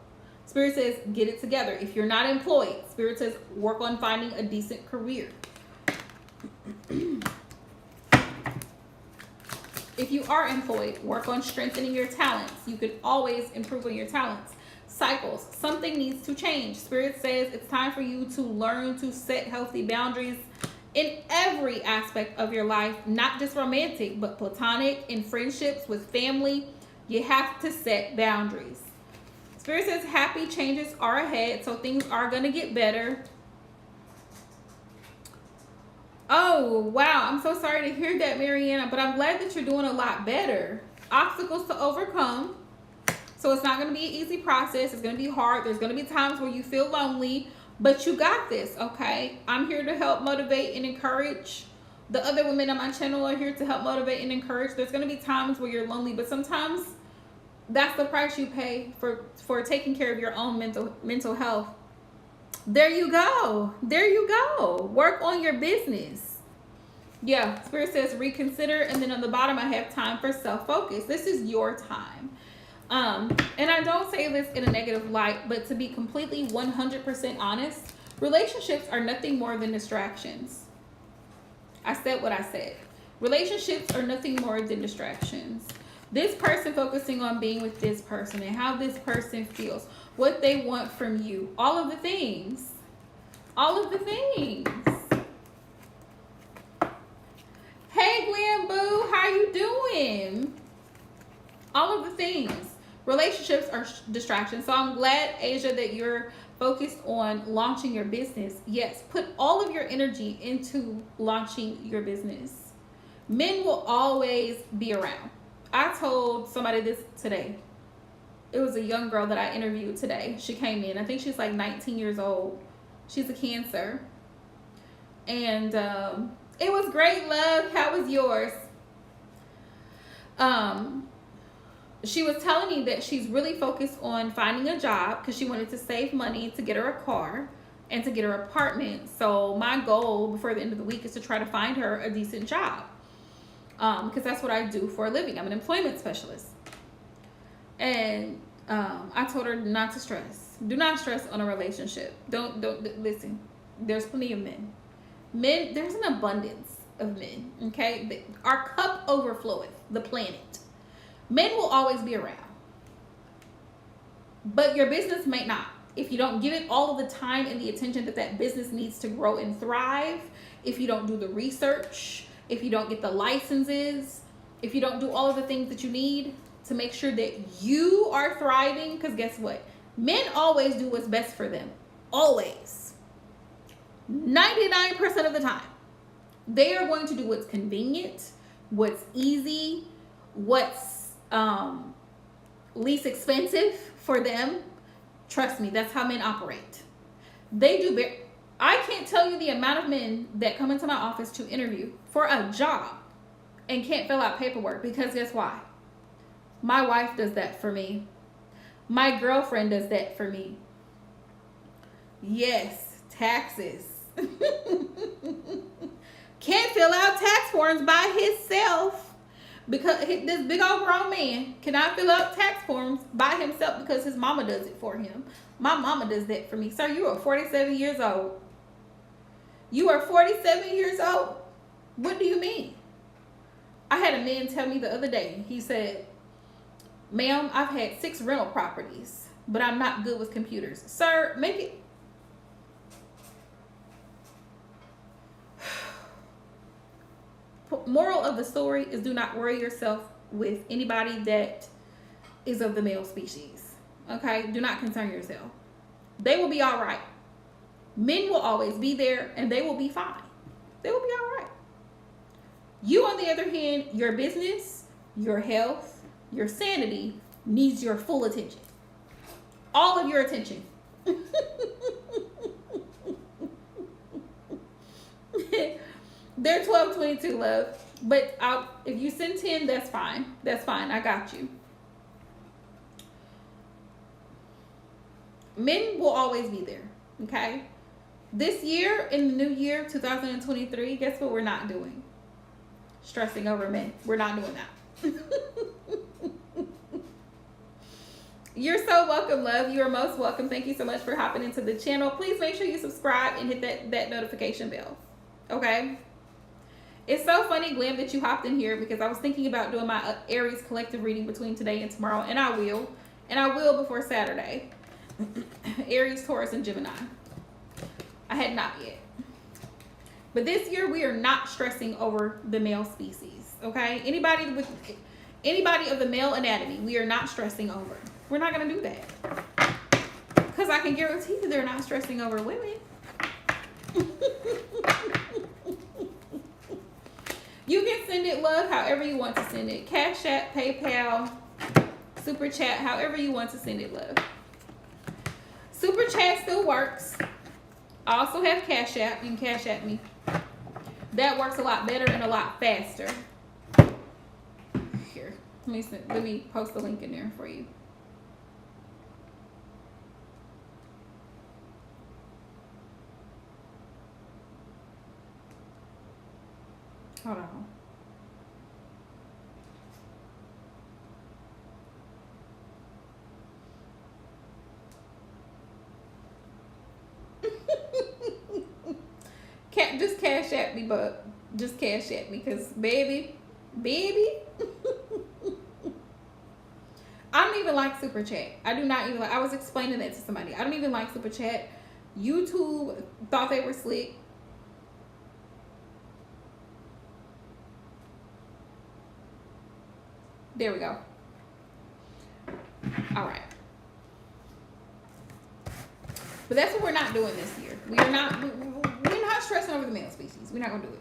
Spirit says get it together. If you're not employed, Spirit says work on finding a decent career. If you are employed, work on strengthening your talents. You could always improve on your talents. Cycles, something needs to change. Spirit says it's time for you to learn to set healthy boundaries in every aspect of your life, not just romantic, but platonic, in friendships, with family. You have to set boundaries. Spirit says happy changes are ahead, so things are going to get better. Oh, wow. I'm so sorry to hear that, Mariana, but I'm glad that you're doing a lot better. Obstacles to overcome. So it's not going to be an easy process. It's going to be hard. There's going to be times where you feel lonely, but you got this, okay? I'm here to help motivate and encourage. The other women on my channel are here to help motivate and encourage. There's going to be times where you're lonely, but sometimes that's the price you pay for taking care of your own mental health. There you go. There you go. Work on your business. Yeah, Spirit says reconsider. And then on the bottom, I have time for self-focus. This is your time. And I don't say this in a negative light, but to be completely 100% honest, relationships are nothing more than distractions. I said what I said. Relationships are nothing more than distractions. This person focusing on being with this person and how this person feels, what they want from you, all of the things. All of the things. Hey, Glam Boo, how you doing? All of the things. Relationships are distractions. So I'm glad, Asia, that you're focused on launching your business. Yes, put all of your energy into launching your business. Men will always be around. I told somebody this today. It was a young girl that I interviewed today. She came in. I think she's like 19 years old. She's a Cancer. And it was great, love. How was yours? She was telling me that she's really focused on finding a job because she wanted to save money to get her a car and to get her apartment. So my goal before the end of the week is to try to find her a decent job. Because that's what I do for a living. I'm an employment specialist. And I told her not to stress. Do not stress on a relationship. Don't listen. There's plenty of men. Men, there's an abundance of men. Okay? Our cup overfloweth the planet. Men will always be around. But your business may not. If you don't give it all of the time and the attention that business needs to grow and thrive, if you don't do the research, if you don't get the licenses, if you don't do all of the things that you need to make sure that you are thriving, because guess what? Men always do what's best for them. Always. 99% of the time. They are going to do what's convenient, what's easy, what's least expensive for them. Trust me, that's how men operate. They do I can't tell you the amount of men that come into my office to interview for a job and can't fill out paperwork because guess why? My wife does that for me. My girlfriend does that for me. Yes, taxes. Can't fill out tax forms by himself because this big old grown man cannot fill out tax forms by himself because his mama does it for him. My mama does that for me. Sir, you are 47 years old. You are 47 years old? What do you mean? I had a man tell me the other day, he said, ma'am, I've had 6 rental properties, but I'm not good with computers. Sir, make it. Moral of the story is do not worry yourself with anybody that is of the male species. Okay? Do not concern yourself. They will be all right. Men will always be there and they will be fine. They will be all right. You, on the other hand, your business, your health, your sanity needs your full attention. All of your attention. They're 1222, love. But if you send 10, that's fine. That's fine. I got you. Men will always be there. Okay? This year, in the new year, 2023, guess what we're not doing? Stressing over men. We're not doing that. You're so welcome, love. You are most welcome. Thank you so much for hopping into the channel. Please make sure you subscribe and hit that notification bell. Okay? It's so funny, Glam, that you hopped in here because I was thinking about doing my Aries collective reading between today and tomorrow, and I will. And I will before Saturday. Aries, Taurus, and Gemini. I had not yet. But this year we are not stressing over the male species, okay? Anybody of the male anatomy, we are not stressing over. We're not going to do that. Because I can guarantee you they're not stressing over women. You can send it, love, however you want to send it. Cash App, PayPal, Super Chat, however you want to send it, love. Super Chat still works. I also have Cash App. You can Cash App me. That works a lot better and a lot faster. Here, let me post the link in there for you. Hold on. Just Cash App me, but just Cash App me, because baby, I don't even like Super Chat. I do not even like. I was explaining that to somebody. I don't even like Super Chat. YouTube thought they were slick. There we go. All right. But that's what we're not doing this year. We're not stressing over the male species. We're not gonna do it.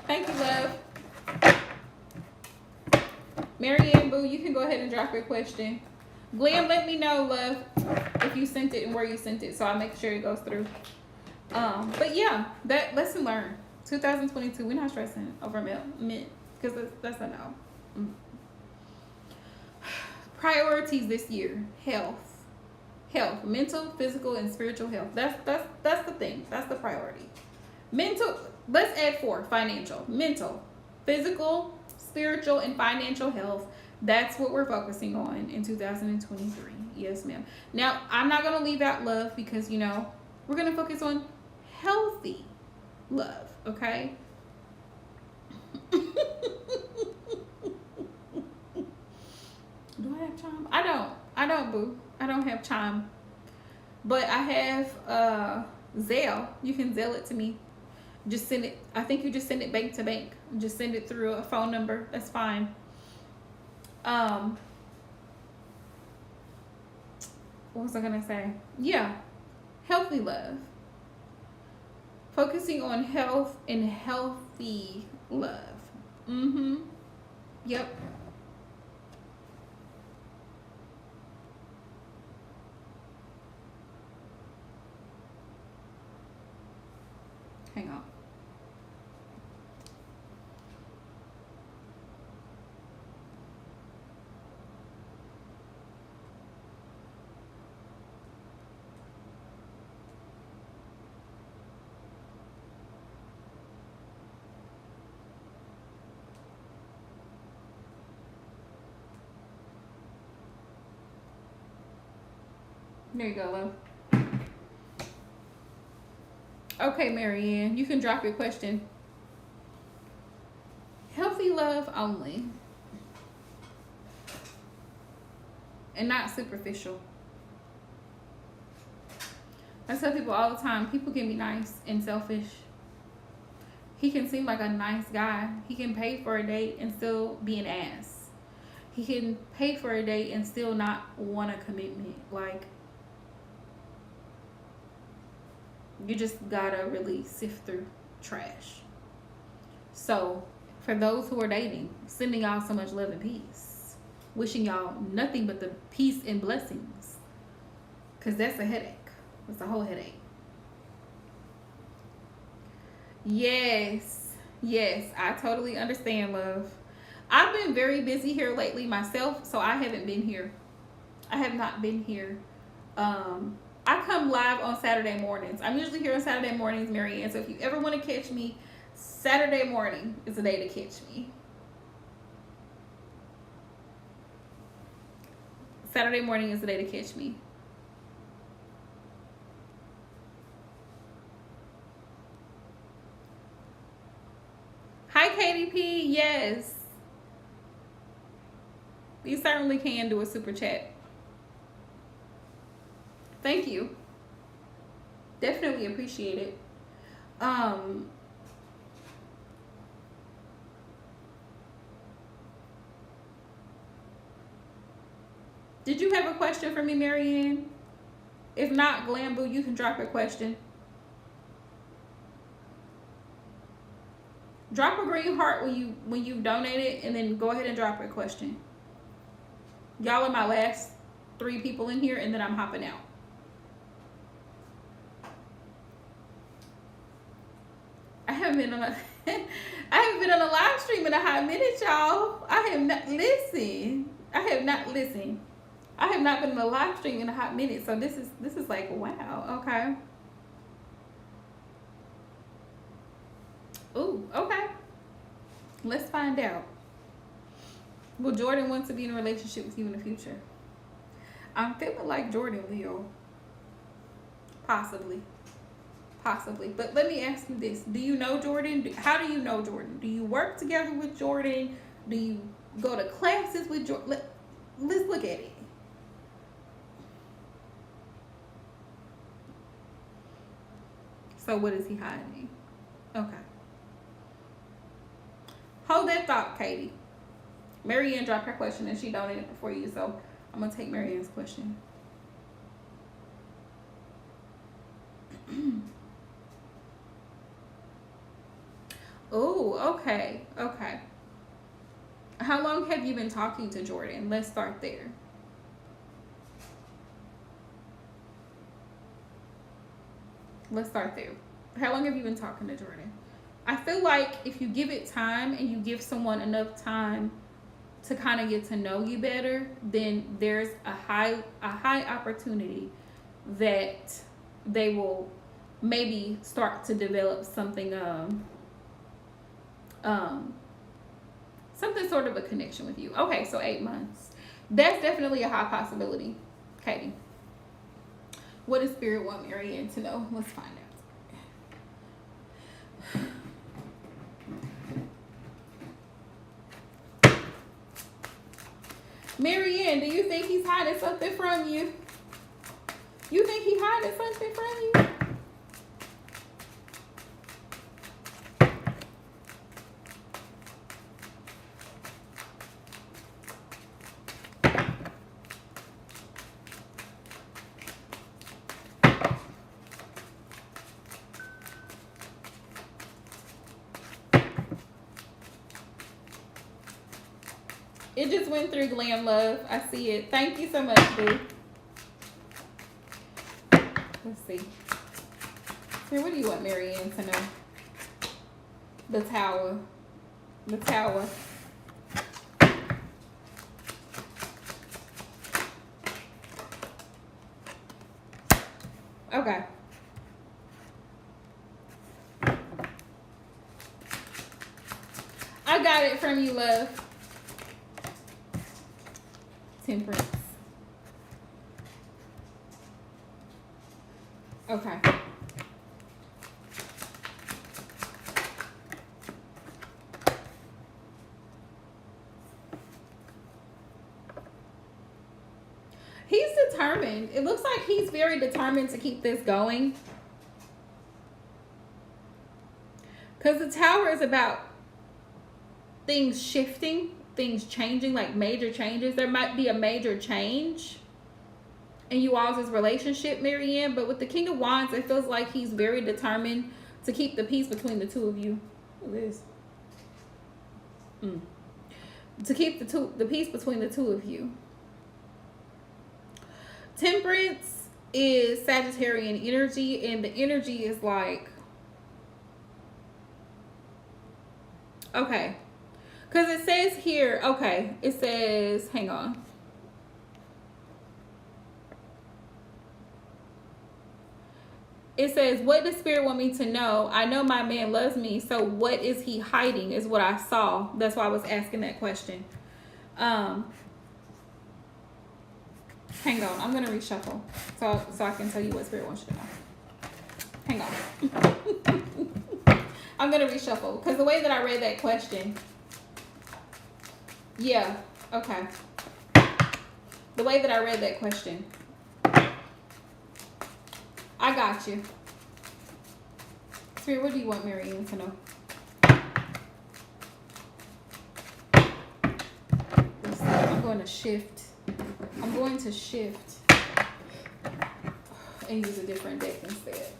Thank you, love. Marianne Boo, you can go ahead and drop your question. Glam, let me know, love, if you sent it and where you sent it, so I'll make sure it goes through. But yeah, that lesson learned. 2022, we're not stressing over men, because that's a no. Priorities this year: health, mental, physical, and spiritual health. That's the thing. That's the priority. Mental. Let's add 4. Financial, mental, physical, spiritual, and financial health. That's what we're focusing on in 2023. Yes, ma'am. Now, I'm not going to leave out love because, we're going to focus on healthy love, okay? Do I have Chime? I don't, boo. I don't have Chime. But I have Zelle. You can Zelle it to me. Just send it. I think you just send it bank to bank. Just send it through a phone number. That's fine. What was I gonna say? Yeah, healthy love. Focusing on health and healthy love. Yep. Hang on. There you go, love. Okay, Marianne, you can drop your question. Healthy love only. And not superficial. I tell people all the time, people can be nice and selfish. He can seem like a nice guy. He can pay for a date and still be an ass. He can pay for a date and still not want a commitment. Like, you just gotta really sift through trash. So, for those who are dating, sending y'all so much love and peace. Wishing y'all nothing but the peace and blessings. Because that's a headache. It's a whole headache. Yes. Yes. I totally understand, love. I've been very busy here lately myself, so I haven't been here. I have not been here. Um, I come live on Saturday mornings. I'm usually here on Saturday mornings, Marianne. So if you ever want to catch me, Saturday morning is the day to catch me. Saturday morning is the day to catch me. Hi, KDP. Yes. You certainly can do a super chat. Thank you. Definitely appreciate it. Um, did you have a question for me, Marianne? If not, Glambo, you can drop your question. Drop a green heart when you donated, and then go ahead and drop your question. Y'all are my last 3 people in here, and then I'm hopping out. I haven't been on a I haven't been on a live stream in a hot minute, y'all. I have not listen. I have not listened. I have not been on a live stream in a hot minute, so this is like wow. Okay. Ooh, okay. Let's find out. Will Jordan want to be in a relationship with you in the future? I'm feeling like Jordan will. Possibly. Possibly. But let me ask you this. Do you know Jordan? How do you know Jordan? Do you work together with Jordan? Do you go to classes with Jordan? Let's look at it. So what is he hiding? Okay. Hold that thought, Katie. Marianne dropped her question and she donated before you, so I'm going to take Marianne's question. Oh, okay. Okay. How long have you been talking to Jordan? Let's start there. Let's start there. How long have you been talking to Jordan? I feel like if you give it time and you give someone enough time to kind of get to know you better, then there's a high opportunity that they will maybe start to develop something something sort of a connection with you. Okay, so 8 months. That's definitely a high possibility, Katie. What does Spirit want Marianne to know? Let's find out. Marianne, do you think he's hiding something from you? You think he's hiding something from you? It just went through, Glam Love. I see it. Thank you so much, boo. Let's see. Here, what do you want Marianne to know? The Tower. The Tower. Okay. I got it from you, love. Temperance. Okay. He's determined. It looks like he's very determined to keep this going. Because the Tower is about things shifting, things changing, like major changes. There might be a major change in you all's relationship, Marianne, but with the King of Wands, it feels like he's very determined to keep the peace between the two of you. Who is? To keep the peace between the two of you. Temperance is Sagittarian energy, and the energy is like Okay. Because it says here, okay, it says, hang on. It says, what does Spirit want me to know? I know my man loves me, so what is he hiding is what I saw. That's why I was asking that question. Hang on, I'm going to reshuffle so I can tell you what Spirit wants you to know. Hang on. I'm going to reshuffle because the way that I read that question, yeah, okay. The way that I read that question, I got you. Spirit, what do you want Marianne to know? I'm going to shift. I'm going to shift and use a different deck instead.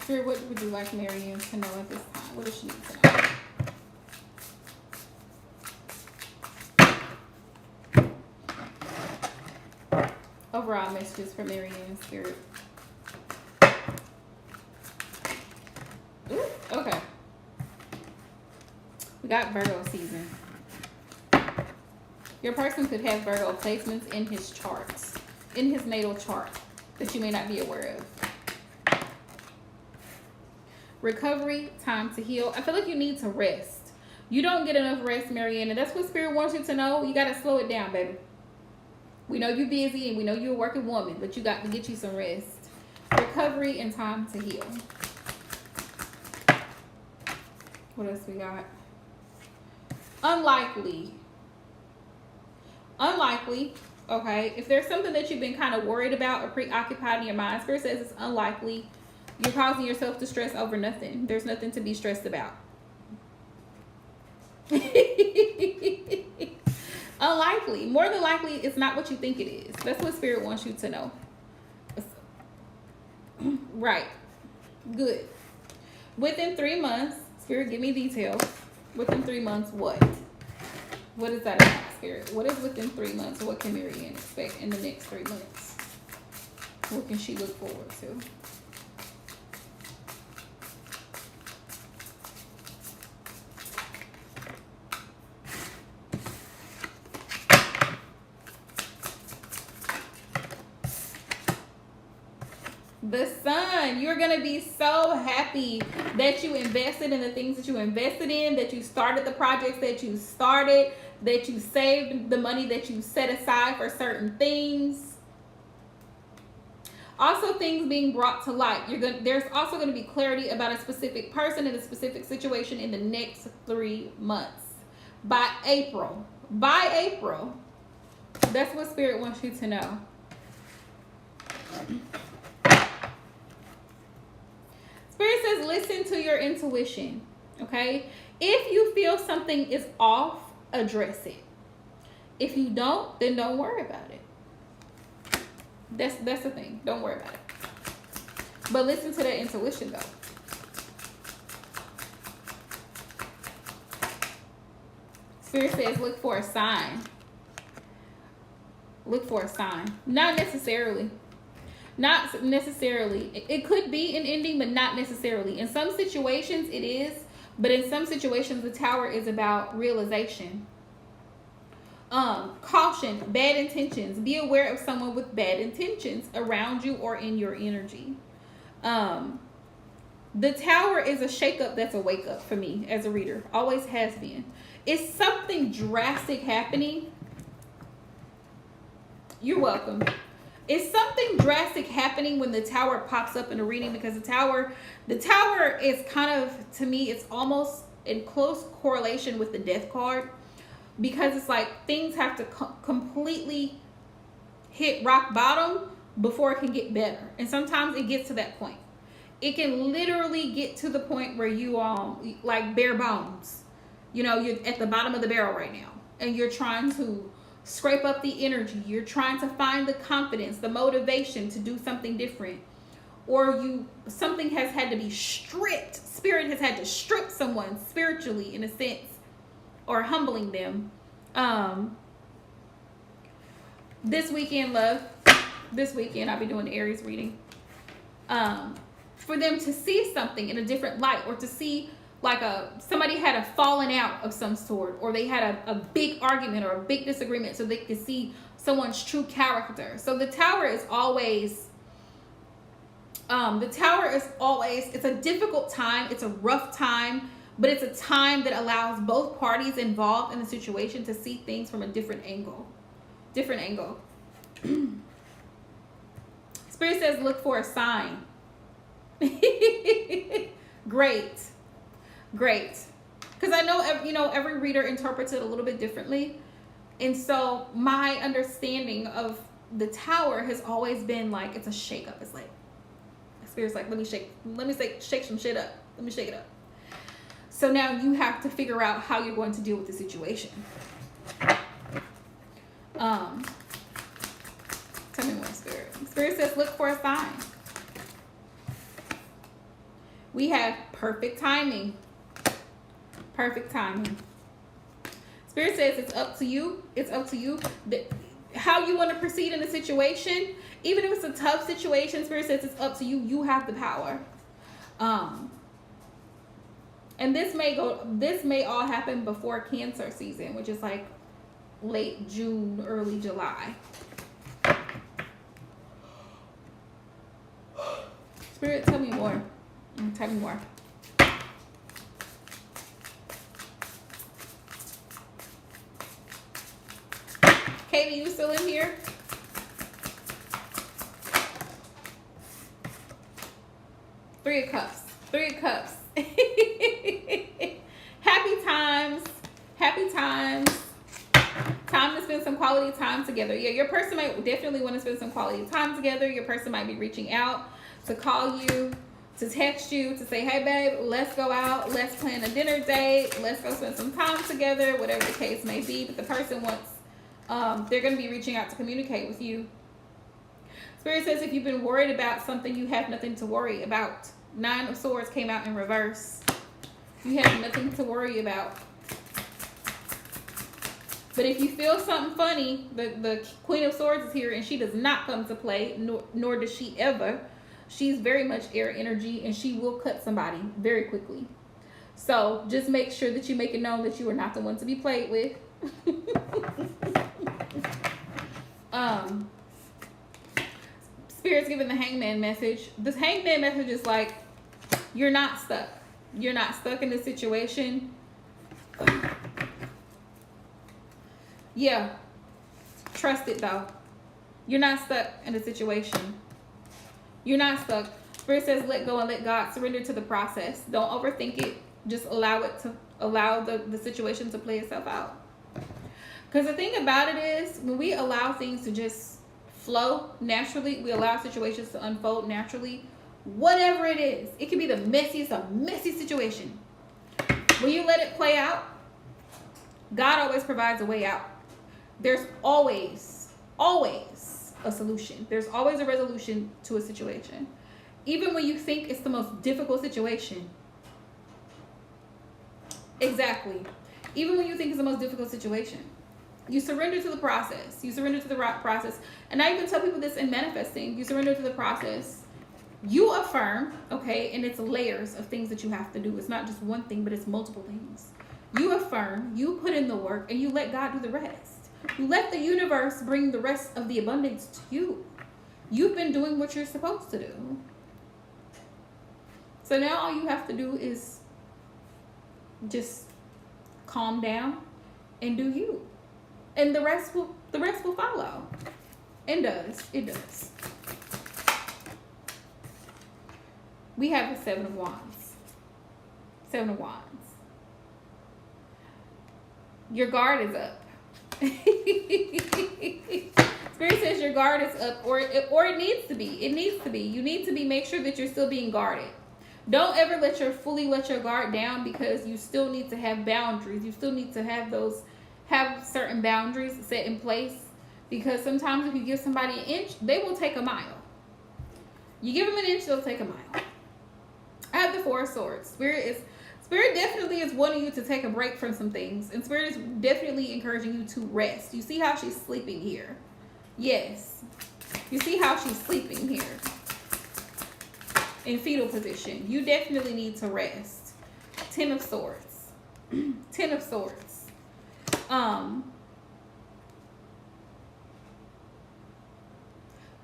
Spirit, what would you like Marianne to know at this time? What does she need to know? Overall messages for Marianne, Spirit. Ooh, okay. We got Virgo season. Your person could have Virgo placements in his charts, in his natal chart, that you may not be aware of. Recovery, time to heal. I feel like you need to rest. You don't get enough rest, Marianne, and that's what Spirit wants you to know. You got to slow it down, baby. We know you're busy and we know you're a working woman, but you got to get you some rest. Recovery and time to heal. What else we got? Unlikely. Unlikely. Okay. If there's something that you've been kind of worried about or preoccupied in your mind, Spirit says it's unlikely. You're causing yourself to stress over nothing. There's nothing to be stressed about. Unlikely. More than likely, it's not what you think it is. That's what Spirit wants you to know. Right. Good. Within 3 months, Spirit, give me details. Within 3 months, what? What is that about, Spirit? What is within 3 months? What can Marianne expect in the next 3 months? What can she look forward to? The Sun, you're going to be so happy that you invested in the things that you invested in, that you started the projects that you started, that you saved the money that you set aside for certain things. Also, things being brought to light. There's also going to be clarity about a specific person and a specific situation in the next 3 months. By April. That's what Spirit wants you to know. Spirit says, listen to your intuition, okay? If you feel something is off, address it. If you don't, then don't worry about it. That's the thing. Don't worry about it. But listen to that intuition, though. Spirit says, look for a sign. Look for a sign. Not necessarily. Not necessarily. It could be an ending, but not necessarily. In some situations, it is. But in some situations, the Tower is about realization. Caution, bad intentions. Be aware of someone with bad intentions around you or in your energy. The Tower is a shakeup that's a wake up for me as a reader. Always has been. It's something drastic happening. You're welcome. It's something drastic happening when the Tower pops up in a reading, because the Tower is kind of, to me, it's almost in close correlation with the Death card, because it's like things have to completely hit rock bottom before it can get better. And sometimes it gets to that point. It can literally get to the point where you like bare bones. You know, you're at the bottom of the barrel right now, and you're trying to scrape up the energy. You're trying to find the confidence, the motivation to do something different, or something has had to be stripped. Spirit has had to strip someone spiritually, in a sense, or humbling them. This weekend, love. This weekend, I'll be doing the Aries reading. for them to see something in a different light, or to see like somebody had a falling out of some sort, or they had a big argument or a big disagreement, so they could see someone's true character. So the Tower is always it's a difficult time, it's a rough time, but it's a time that allows both parties involved in the situation to see things from a different angle. Spirit says look for a sign. Great. Because I know, every reader interprets it a little bit differently. And so my understanding of the Tower has always been like, it's a shake-up. It's like, Spirit's like, let me shake some shit up. Let me shake it up. So now you have to figure out how you're going to deal with the situation. Tell me more, Spirit. Spirit says look for a sign. We have perfect timing. Spirit says it's up to you. How you want to proceed in the situation. Even if it's a tough situation, Spirit says it's up to you. You have the power. And this may all happen before Cancer season, which is like late June, early July. Spirit, tell me more. Tell me more. Katie, you still in here? Three of Cups. Happy times. Time to spend some quality time together. Yeah, your person might definitely want to spend some quality time together. Your person might be reaching out to call you, to text you, to say, hey babe, let's go out, let's plan a dinner date, let's go spend some time together, whatever the case may be. But the person wants, they're going to be reaching out to communicate with you. Spirit says if you've been worried about something, you have nothing to worry about. 9 of Swords came out in reverse. You have nothing to worry about. But if you feel something funny, the Queen of Swords is here, and she does not come to play, nor does she ever. She's very much air energy, and she will cut somebody very quickly. So just make sure that you make it known that you are not the one to be played with. Spirit's giving the Hangman message. This Hangman message is like, you're not stuck. You're not stuck in this situation. Yeah. Trust it though. You're not stuck in a situation. You're not stuck. Spirit says let go and let God. Surrender to the process. Don't overthink it. Just allow the situation to play itself out. Because the thing about it is, when we allow things to just flow naturally, we allow situations to unfold naturally, whatever it is, it can be the messiest of messy situation. When you let it play out, God always provides a way out. There's always a solution. There's always a resolution to a situation. Even when you think it's the most difficult situation. Exactly. Even when you think it's the most difficult situation. You surrender to the process. You surrender to the right process. And I even tell people this in manifesting. You surrender to the process. You affirm, okay, and it's layers of things that you have to do. It's not just one thing, but it's multiple things. You affirm, you put in the work, and you let God do the rest. You let the universe bring the rest of the abundance to you. You've been doing what you're supposed to do. So now all you have to do is just calm down and do you. And the rest will follow. It does. We have the 7 of Wands. 7 of Wands. Your guard is up. Spirit says your guard is up, or it needs to be. It needs to be. You need to be. Make sure that you're still being guarded. Don't ever fully let your guard down, because you still need to have boundaries. You still need to have certain boundaries set in place, because sometimes if you give somebody an inch, they will take a mile. You give them an inch, they'll take a mile. I have the 4 of Swords. Spirit definitely is wanting you to take a break from some things, and Spirit is definitely encouraging you to rest. You see how she's sleeping here? Yes. You see how she's sleeping here? in fetal position. You definitely need to rest. 10 of Swords. 10 of Swords.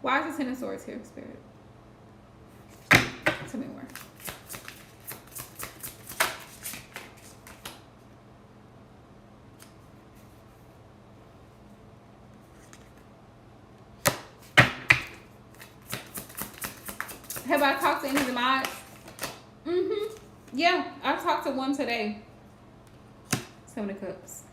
Why is the 10 of Swords here, Spirit? Tell me more. Have I talked to any of the mods? Yeah, I talked to one today. 7 of Cups.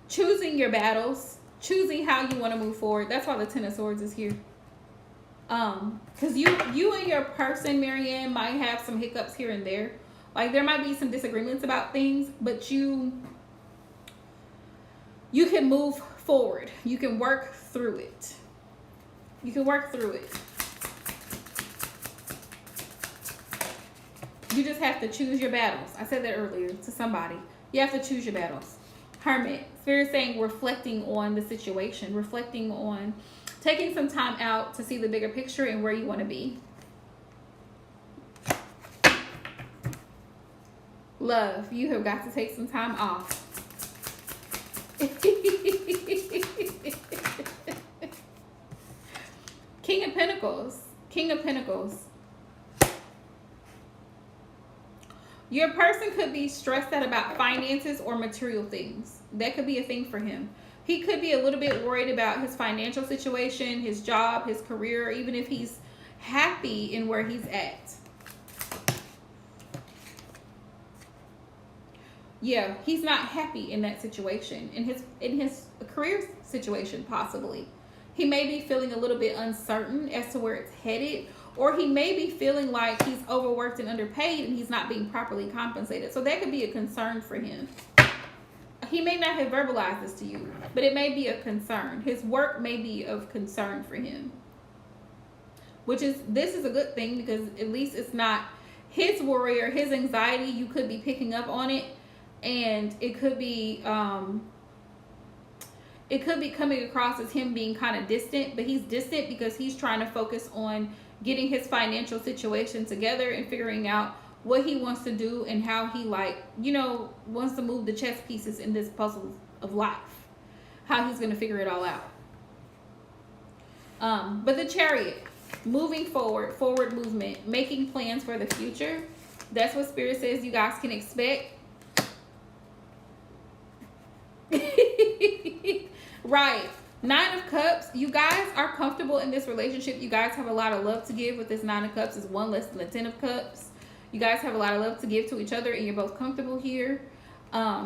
Choosing your battles. Choosing how you want to move forward. That's why the 10 of Swords is here. Because you and your person, Marianne, might have some hiccups here and there. Like, there might be some disagreements about things, but you can move forward. You can work through it. You can work through it. You just have to choose your battles. I said that earlier to somebody. You have to choose your battles. Hermit. Spirit saying reflecting on the situation. Reflecting on taking some time out to see the bigger picture and where you want to be. Love. You have got to take some time off. King of Pentacles. King of Pentacles. Your person could be stressed out about finances or material things. That could be a thing for him. He could be a little bit worried about his financial situation, his job, his career, even if he's happy in where he's at. Yeah, he's not happy in that situation. In his career situation, possibly. He may be feeling a little bit uncertain as to where it's headed. Or he may be feeling like he's overworked and underpaid and he's not being properly compensated. So that could be a concern for him. He may not have verbalized this to you, but it may be a concern. His work may be of concern for him. This is a good thing, because at least it's not his worry or his anxiety. You could be picking up on it, and it could be coming across as him being kind of distant, but he's distant because he's trying to focus on getting his financial situation together and figuring out what he wants to do and how he wants to move the chess pieces in this puzzle of life. How he's going to figure it all out. But the Chariot, moving forward movement, making plans for the future. That's what Spirit says you guys can expect. Right. 9 of Cups. You guys are comfortable in this relationship. You guys have a lot of love to give with this 9 of Cups. Is one less than the 10 of Cups. You guys have a lot of love to give to each other, and you're both comfortable here.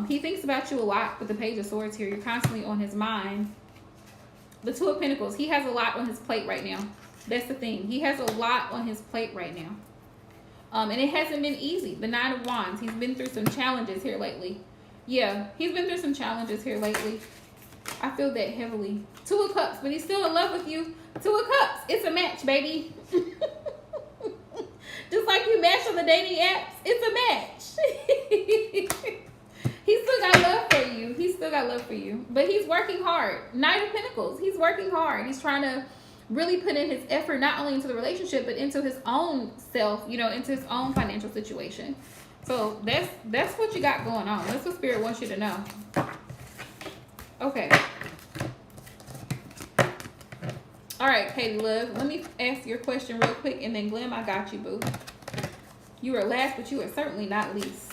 He thinks about you a lot with the Page of Swords here. You're constantly on his mind. The 2 of Pentacles. He has a lot on his plate right now. That's the thing. He has a lot on his plate right now. And it hasn't been easy. The 9 of Wands. He's been through some challenges here lately. Yeah, he's been through some challenges here lately. I feel that heavily. 2 of Cups, but he's still in love with you. 2 of Cups. It's a match, baby. Just like you match on the dating apps, it's a match. He still got love for you. He still got love for you. But he's working hard. 9 of Pentacles. He's working hard. He's trying to really put in his effort, not only into the relationship, but into his own self, into his own financial situation. So that's what you got going on. That's what Spirit wants you to know. Okay. All right, Katie Love. Let me ask your question real quick, and then Glim, I got you, boo. You are last, but you are certainly not least.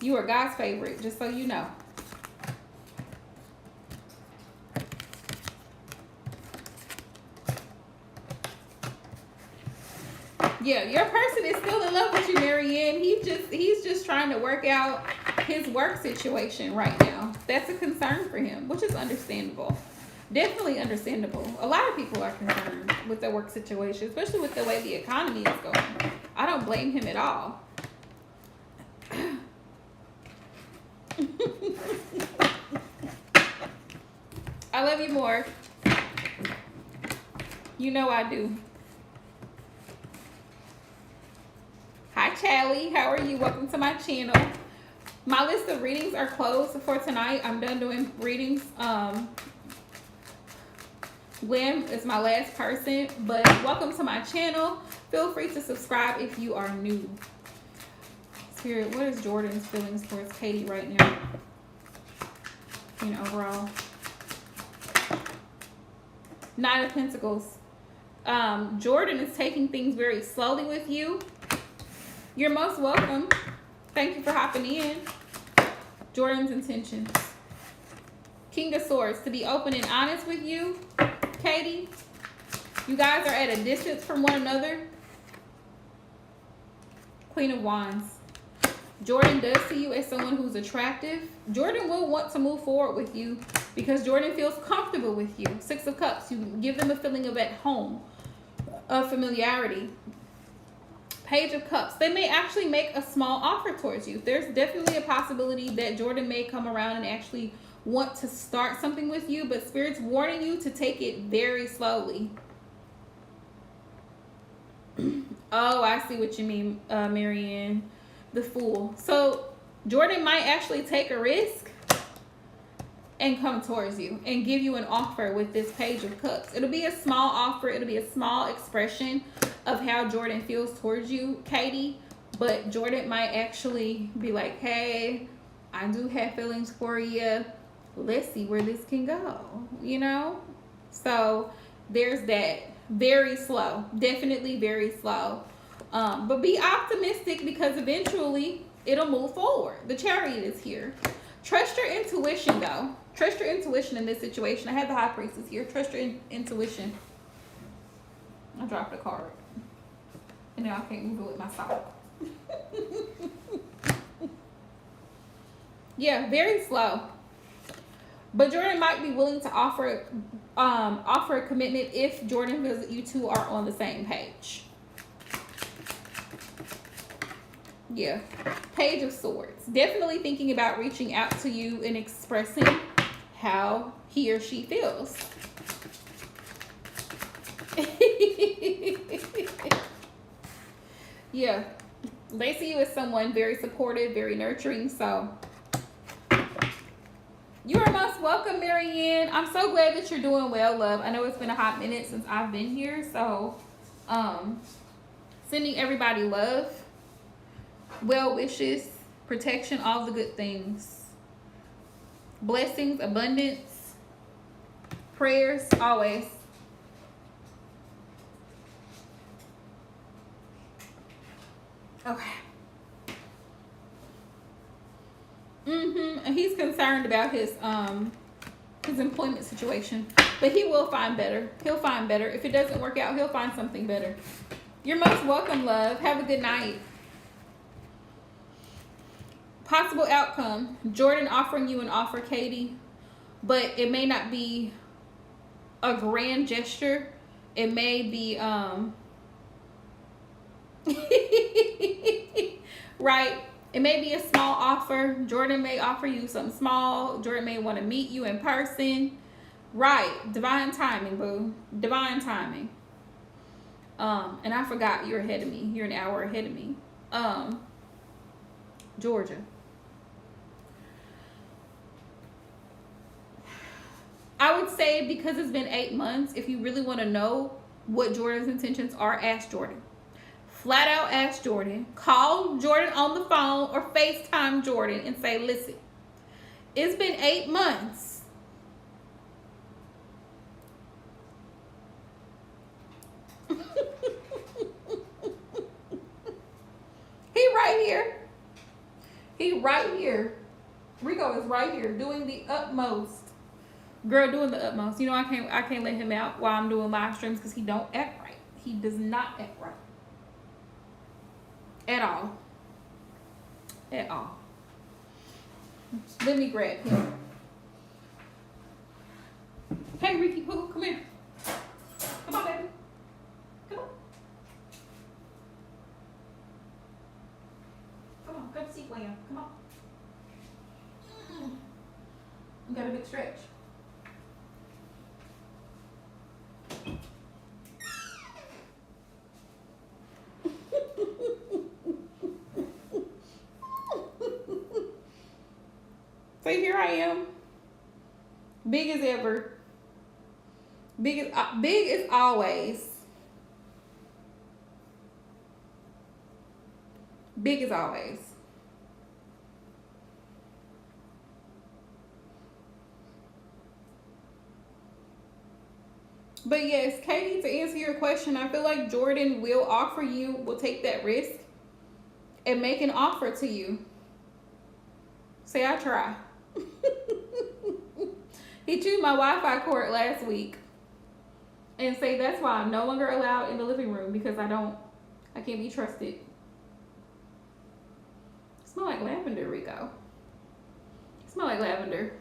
You are God's favorite, just so you know. Yeah, your person is still in love with you, Marianne. He's just trying to work out his work situation right now. That's a concern for him, which is understandable. Definitely understandable. A lot of people are concerned with their work situation, especially with the way the economy is going. I don't blame him at all. I love you more. You know I do. Hi, Charlie. How are you? Welcome to my channel. My list of readings are closed for tonight. I'm done doing readings. Gwen is my last person, but welcome to my channel. Feel free to subscribe if you are new. Spirit, what is Jordan's feelings towards Katie right now? Overall. Nine of Pentacles. Jordan is taking things very slowly with you. You're most welcome. Thank you for hopping in. Jordan's intentions. King of Swords, to be open and honest with you, Katie. You guys are at a distance from one another. Queen of Wands. Jordan does see you as someone who's attractive. Jordan will want to move forward with you because Jordan feels comfortable with you. Six of Cups, you give them a feeling of at home, of familiarity. Page of Cups, they may actually make a small offer towards you. There's definitely a possibility that Jordan may come around and actually want to start something with you, but Spirit's warning you to take it very slowly. Oh, I see what you mean, Marianne. The Fool. So Jordan might actually take a risk and come towards you and give you an offer with this Page of Cups. It'll be a small offer. It'll be a small expression of how Jordan feels towards you, Katie. But Jordan might actually be like, hey, I do have feelings for you. Let's see where this can go, So there's that. Very slow. Definitely very slow. But be optimistic because eventually it'll move forward. The Chariot is here. Trust your intuition, though. Trust your intuition in this situation. I had the High Priestess here. Trust your intuition. I dropped a card. And now I can't move it with my sock. Yeah, very slow. But Jordan might be willing to offer a commitment if Jordan feels that you two are on the same page. Yeah. Page of Swords. Definitely thinking about reaching out to you and expressing how he or she feels. Yeah. They see you as someone very supportive, very nurturing. So you are most welcome, Marianne. I'm so glad that you're doing well, love. I know it's been a hot minute since I've been here. So sending everybody love, well wishes, protection, all the good things. Blessings, abundance, prayers, always. Okay. And he's concerned about his employment situation, but he will find better. He'll find better. If it doesn't work out, he'll find something better. You're most welcome, love. Have a good night. Possible outcome. Jordan offering you an offer, Katie, but it may not be a grand gesture. It may be right. It may be a small offer. Jordan may offer you something small. Jordan may want to meet you in person. Right. Divine timing, boo. Divine timing. And I forgot you're ahead of me. You're an hour ahead of me. Georgia. I would say because it's been 8 months, if you really want to know what Jordan's intentions are, ask Jordan. Flat out ask Jordan. Call Jordan on the phone or FaceTime Jordan and say, listen, it's been 8 months. He right here. He right here. Rico is right here doing the utmost. Girl, doing the utmost. I can't let him out while I'm doing live streams because he don't act right. He does not act right. At all. At all. Let me grab him. Hey, Ricky Pooh, come here. Come on, baby. Come on. Come on, come see William. Come on. You got a big stretch. So here I am, big as ever, Big is always. Big as always. But yes, Katie, to answer your question, I feel like Jordan will take that risk and make an offer to you. Say, I try. He chewed my Wi-Fi cord last week and say that's why I'm no longer allowed in the living room because I can't be trusted. Smell like lavender, Rico. Smell like lavender.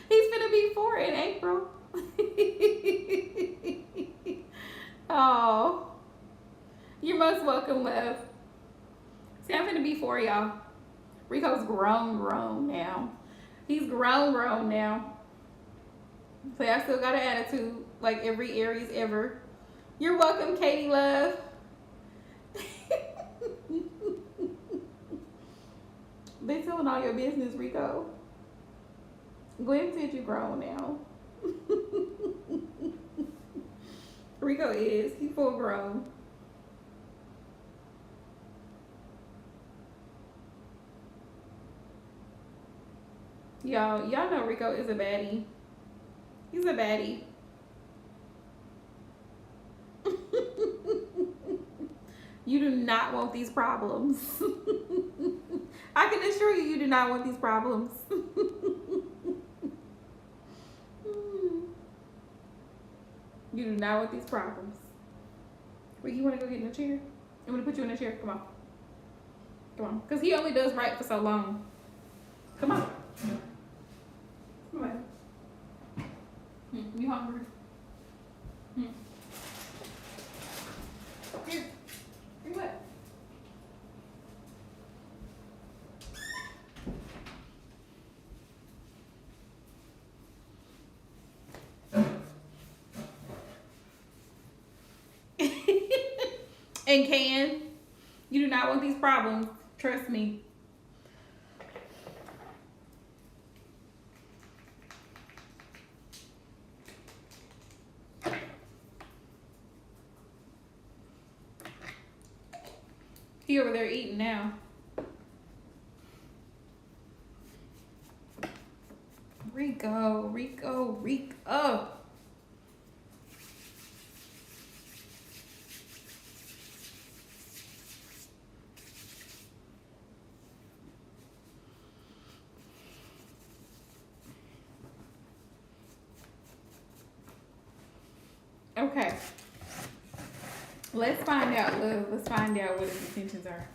He's gonna be 4 in April. Oh, you're most welcome, love. See, I'm gonna be 4, y'all. Rico's grown now. He's grown now. So I still got an attitude like every Aries ever. You're welcome, Katie, love. They telling all your business, Rico. Gwen said you grown now. Rico is. He's full grown. Y'all know Rico is a baddie. He's a baddie. You do not want these problems. I can assure you, you do not want these problems. You do not want these problems. Wait, you want to go get in a chair? I'm going to put you in a chair. Come on. Come on. Because he only does right for so long. Come on. Come on. You hungry? Here. Here what? And can. You do not want these problems. Trust me. He over there eating now. Rico. Okay. Let's find out, love. Let's find out what his intentions are.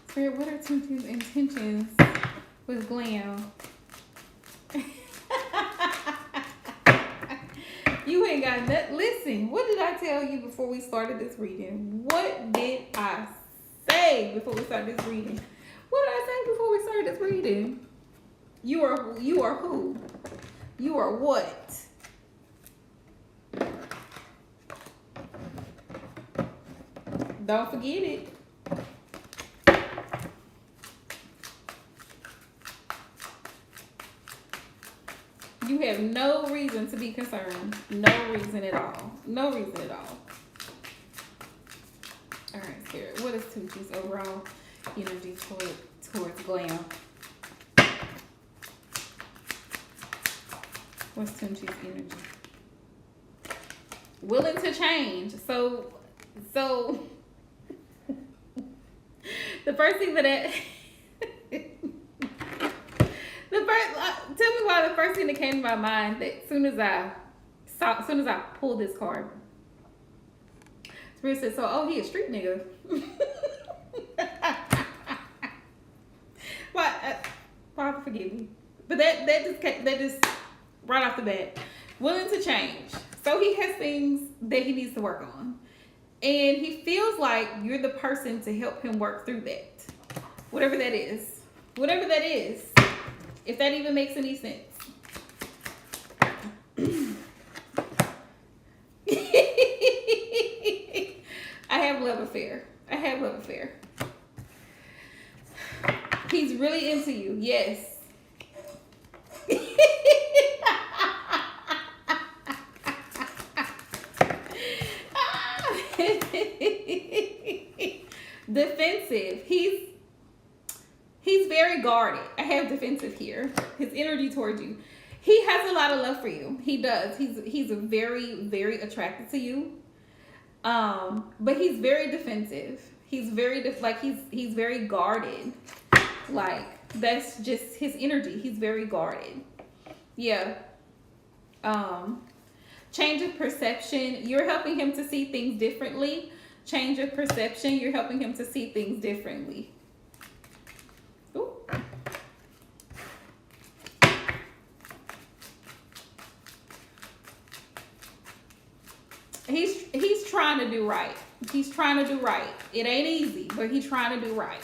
Spirit, what are Tuntu's intentions with Glam? You ain't got nothing. Listen, what did I tell you before we started this reading? What did I say before we started this reading? What did I say before we started this reading? You are who? You are what? Don't forget it. You have no reason to be concerned. No reason at all. No reason at all. All right, Spirit. What is Tuntu's overall energy towards Glam? What's Tuntu's energy? Willing to change. So the first thing tell me why the first thing that came to my mind that as soon as I pulled this card, Spirit said, "So, he a street nigga." Father, forgive me, but that just right off the bat, willing to change. So he has things that he needs to work on, and he feels like you're the person to help him work through that, whatever that is. Whatever that is. If that even makes any sense. I have love affair. I have love affair. He's really into you. Yes. Defensive. He's very guarded. I have defensive here. His energy towards you. He has a lot of love for you. He does. He's very, very attracted to you. But he's very defensive. He's very he's very guarded. Like, that's just his energy. He's very guarded. Yeah. Change of perception. You're helping him to see things differently. Change of perception. You're helping him to see things differently. Ooh. He's trying to do right. He's trying to do right. It ain't easy, but he's trying to do right.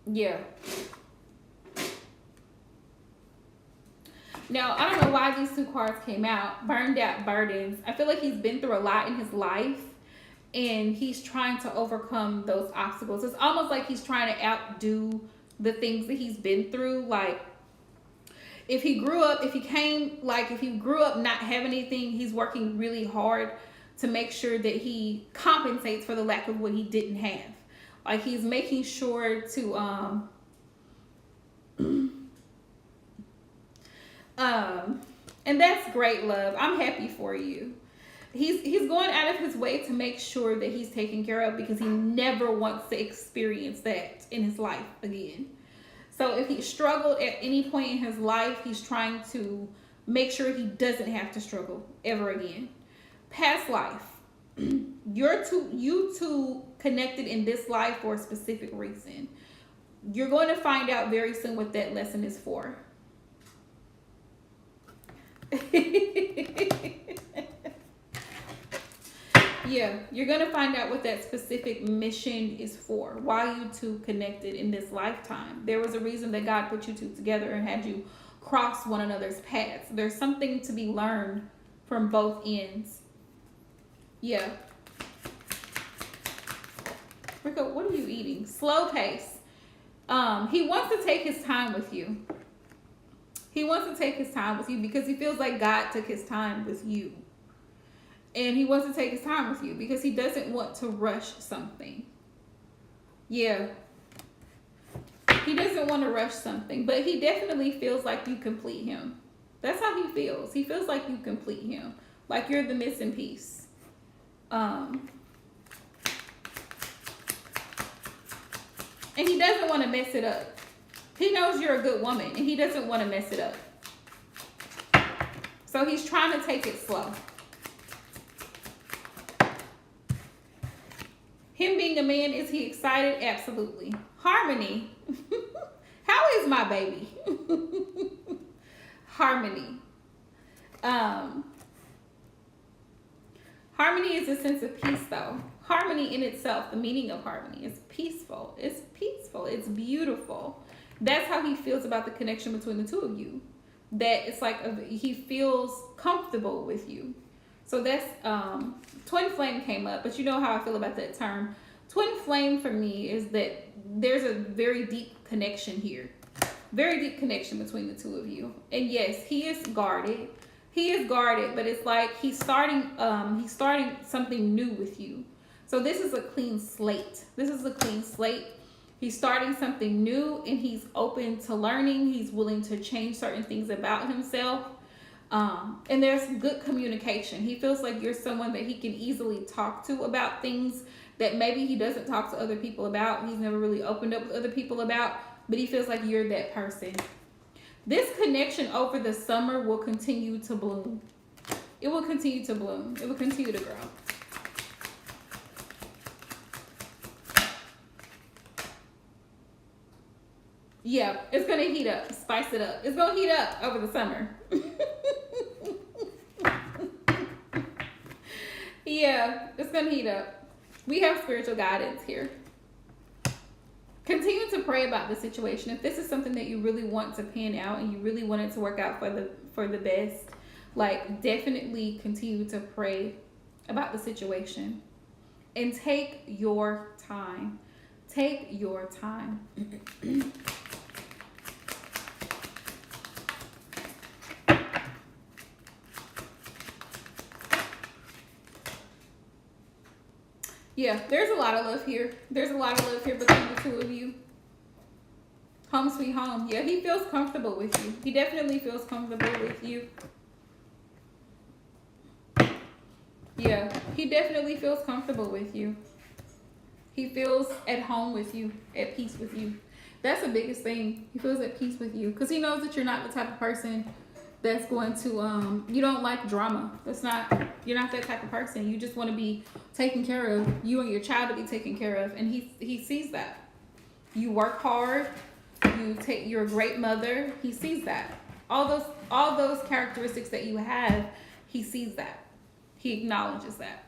Yeah. Now, I don't know why these two cards came out. Burned out burdens. I feel like he's been through a lot in his life, and he's trying to overcome those obstacles. It's almost like he's trying to outdo the things that he's been through. Like, if he grew up not having anything, he's working really hard to make sure that he compensates for the lack of what he didn't have. Like, he's making sure to and that's great, love. I'm happy for you. He's going out of his way to make sure that he's taken care of, because he never wants to experience that in his life again. So if he struggled at any point in his life, he's trying to make sure he doesn't have to struggle ever again. Past life. You two connected in this life for a specific reason. You're going to find out very soon what that lesson is for. Yeah, you're going to find out what that specific mission is for. Why you two connected in this lifetime. There was a reason that God put you two together and had you cross one another's paths. There's something to be learned from both ends. Yeah. Rico, what are you eating? Slow pace. He wants to take his time with you. He wants to take his time with you because he feels like God took his time with you. And he wants to take his time with you because he doesn't want to rush something. Yeah. He doesn't want to rush something, but he definitely feels like you complete him. That's how he feels. He feels like you complete him. Like you're the missing piece. And he doesn't want to mess it up. He knows you're a good woman and he doesn't want to mess it up. So he's trying to take it slow. Him being a man, is he excited? Absolutely. Harmony. How is my baby? Harmony. Harmony is a sense of peace, though. Harmony in itself, the meaning of harmony is peaceful. It's peaceful. It's beautiful. That's how he feels about the connection between the two of you. That it's like he feels comfortable with you. So that's twin flame came up, but you know how I feel about that term. Twin flame for me is that there's a very deep connection here. Very deep connection between the two of you. And yes, he is guarded. He is guarded, but it's like he's starting something new with you. So this is a clean slate. This is a clean slate. He's starting something new and he's open to learning. He's willing to change certain things about himself. And there's good communication. He feels like you're someone that he can easily talk to about things that maybe he doesn't talk to other people about. He's never really opened up with other people about, but he feels like you're that person. This connection over the summer will continue to bloom. It will continue to bloom. It will continue to grow. Yeah, it's going to heat up, spice it up. It's going to heat up over the summer. Yeah, it's gonna heat up. We have spiritual guidance here. Continue to pray about the situation. If this is something that you really want to pan out and you really want it to work out for the best, like definitely continue to pray about the situation and take your time. Take your time. Yeah, there's a lot of love here. There's a lot of love here between the two of you. Home sweet home. Yeah, he feels comfortable with you. He definitely feels comfortable with you. Yeah, he definitely feels comfortable with you. He feels at home with you, at peace with you. That's the biggest thing. He feels at peace with you because he knows that you're not the type of person that's going to you don't like drama. You're not that type of person. You just want to be taken care of. You and your child to be taken care of, and he sees that. You work hard. You're a great mother. He sees that. All those characteristics that you have, he sees that. He acknowledges that.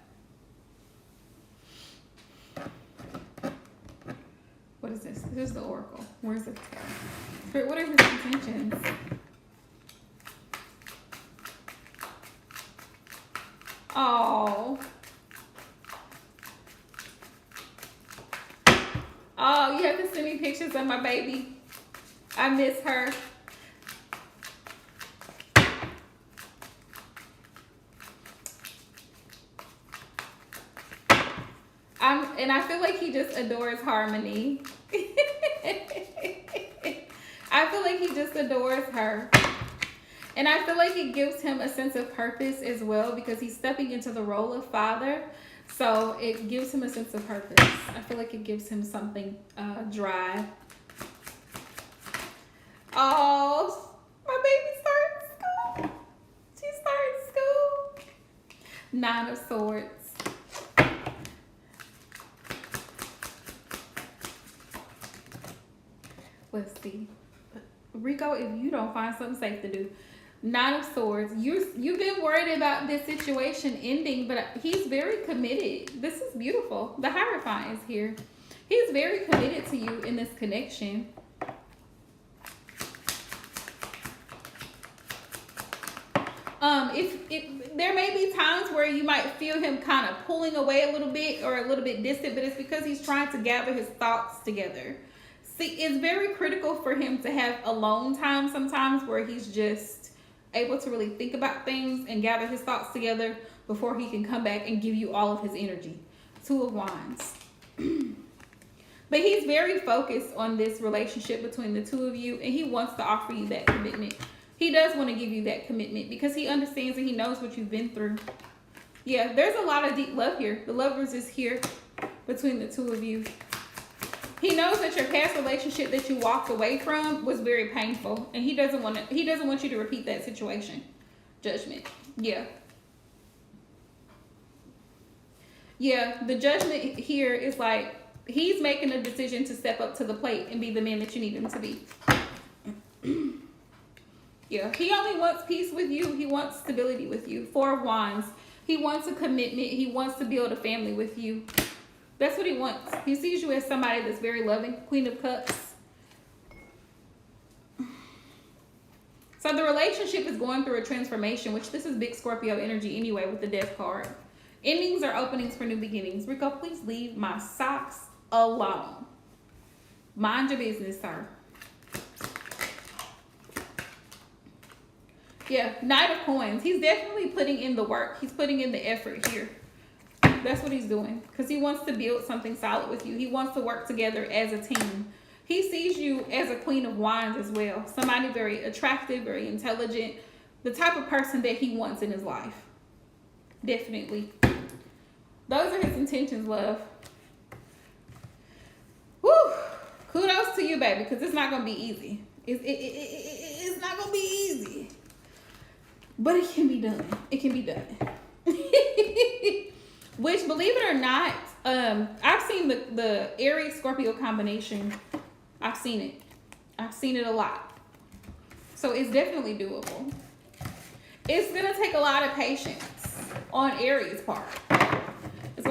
What is this? This is the oracle. Where's the tarot? Spirit, what are his intentions? Oh. Oh, you have to send me pictures of my baby. I miss her. And I feel like he just adores harmony. I feel like he just adores her. And I feel like it gives him a sense of purpose as well because he's stepping into the role of father. So it gives him a sense of purpose. I feel like it gives him something dry. Oh, my baby starting school. She's starting school. 9 of Swords. Let's see. Rico, if you don't find something safe to do. 9 of Swords. You've been worried about this situation ending, but he's very committed. This is beautiful. The Hierophant is here. He's very committed to you in this connection. If there may be times where you might feel him kind of pulling away a little bit or a little bit distant, but it's because he's trying to gather his thoughts together. See, it's very critical for him to have alone time sometimes where he's just able to really think about things and gather his thoughts together before he can come back and give you all of his energy. 2 of Wands. But he's very focused on this relationship between the two of you, and he wants to offer you that commitment. He does want to give you that commitment because he understands and he knows what you've been through. Yeah, there's a lot of deep love here. The Lovers is here between the two of you. He knows that your past relationship that you walked away from was very painful, and he doesn't want you to repeat that situation. Judgment. Yeah. Yeah, the Judgment here is like he's making a decision to step up to the plate and be the man that you need him to be. Yeah, he only wants peace with you. He wants stability with you. 4 of Wands. He wants a commitment. He wants to build a family with you. That's what he wants. He sees you as somebody that's very loving. Queen of Cups. So the relationship is going through a transformation, which this is big Scorpio energy anyway with the Death card. Endings are openings for new beginnings. Rico, please leave my socks alone. Mind your business, sir. Yeah, Knight of Coins. He's definitely putting in the work. He's putting in the effort here. That's what he's doing because he wants to build something solid with you. He wants to work together as a team. He sees you as a Queen of Wands as well. Somebody very attractive, very intelligent. The type of person that he wants in his life. Definitely. Those are his intentions, love. Woo! Kudos to you, baby, because it's not going to be easy. It's not going to be easy. But it can be done. It can be done. Which, believe it or not, I've seen the Aries Scorpio combination. I've seen it. I've seen it a lot. So it's definitely doable. It's going to take a lot of patience on Aries' part.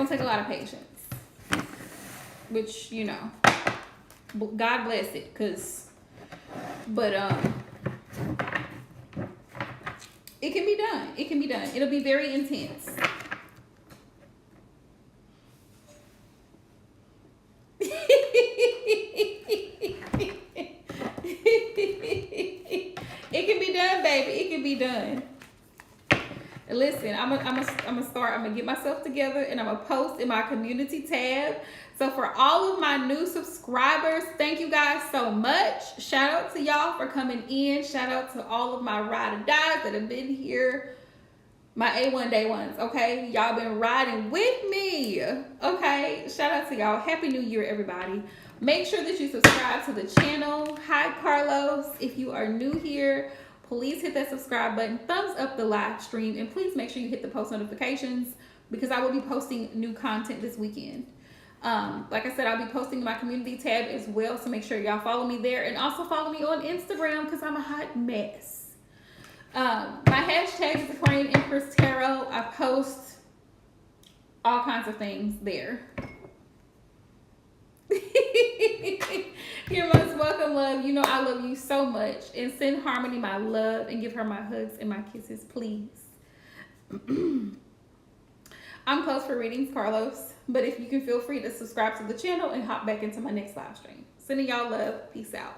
gonna take a lot of patience. Which, you know, God bless it, but it can be done. It can be done. It'll be very intense. It can be done, baby. It can be done. Listen, I'm gonna get myself together and I'm gonna post in my community tab. So for all of my new subscribers, thank you guys so much. Shout out to y'all for coming in. Shout out to all of my ride or dies that have been here. My A1 day ones, okay? Y'all been riding with me, okay? Shout out to y'all. Happy New Year, everybody. Make sure that you subscribe to the channel. Hi, Carlos. If you are new here, please hit that subscribe button, thumbs up the live stream, and please make sure you hit the post notifications because I will be posting new content this weekend. Like I said, I'll be posting my community tab as well, so make sure y'all follow me there and also follow me on Instagram because I'm a hot mess. My hashtag is Aquarian Empress Tarot. I post all kinds of things there. You're most welcome, love. You know I love you so much. And send Harmony my love and give her my hugs and my kisses, please. I'm closed for readings, Carlos. But if you can, feel free to subscribe to the channel and hop back into my next live stream. Sending y'all love. Peace out.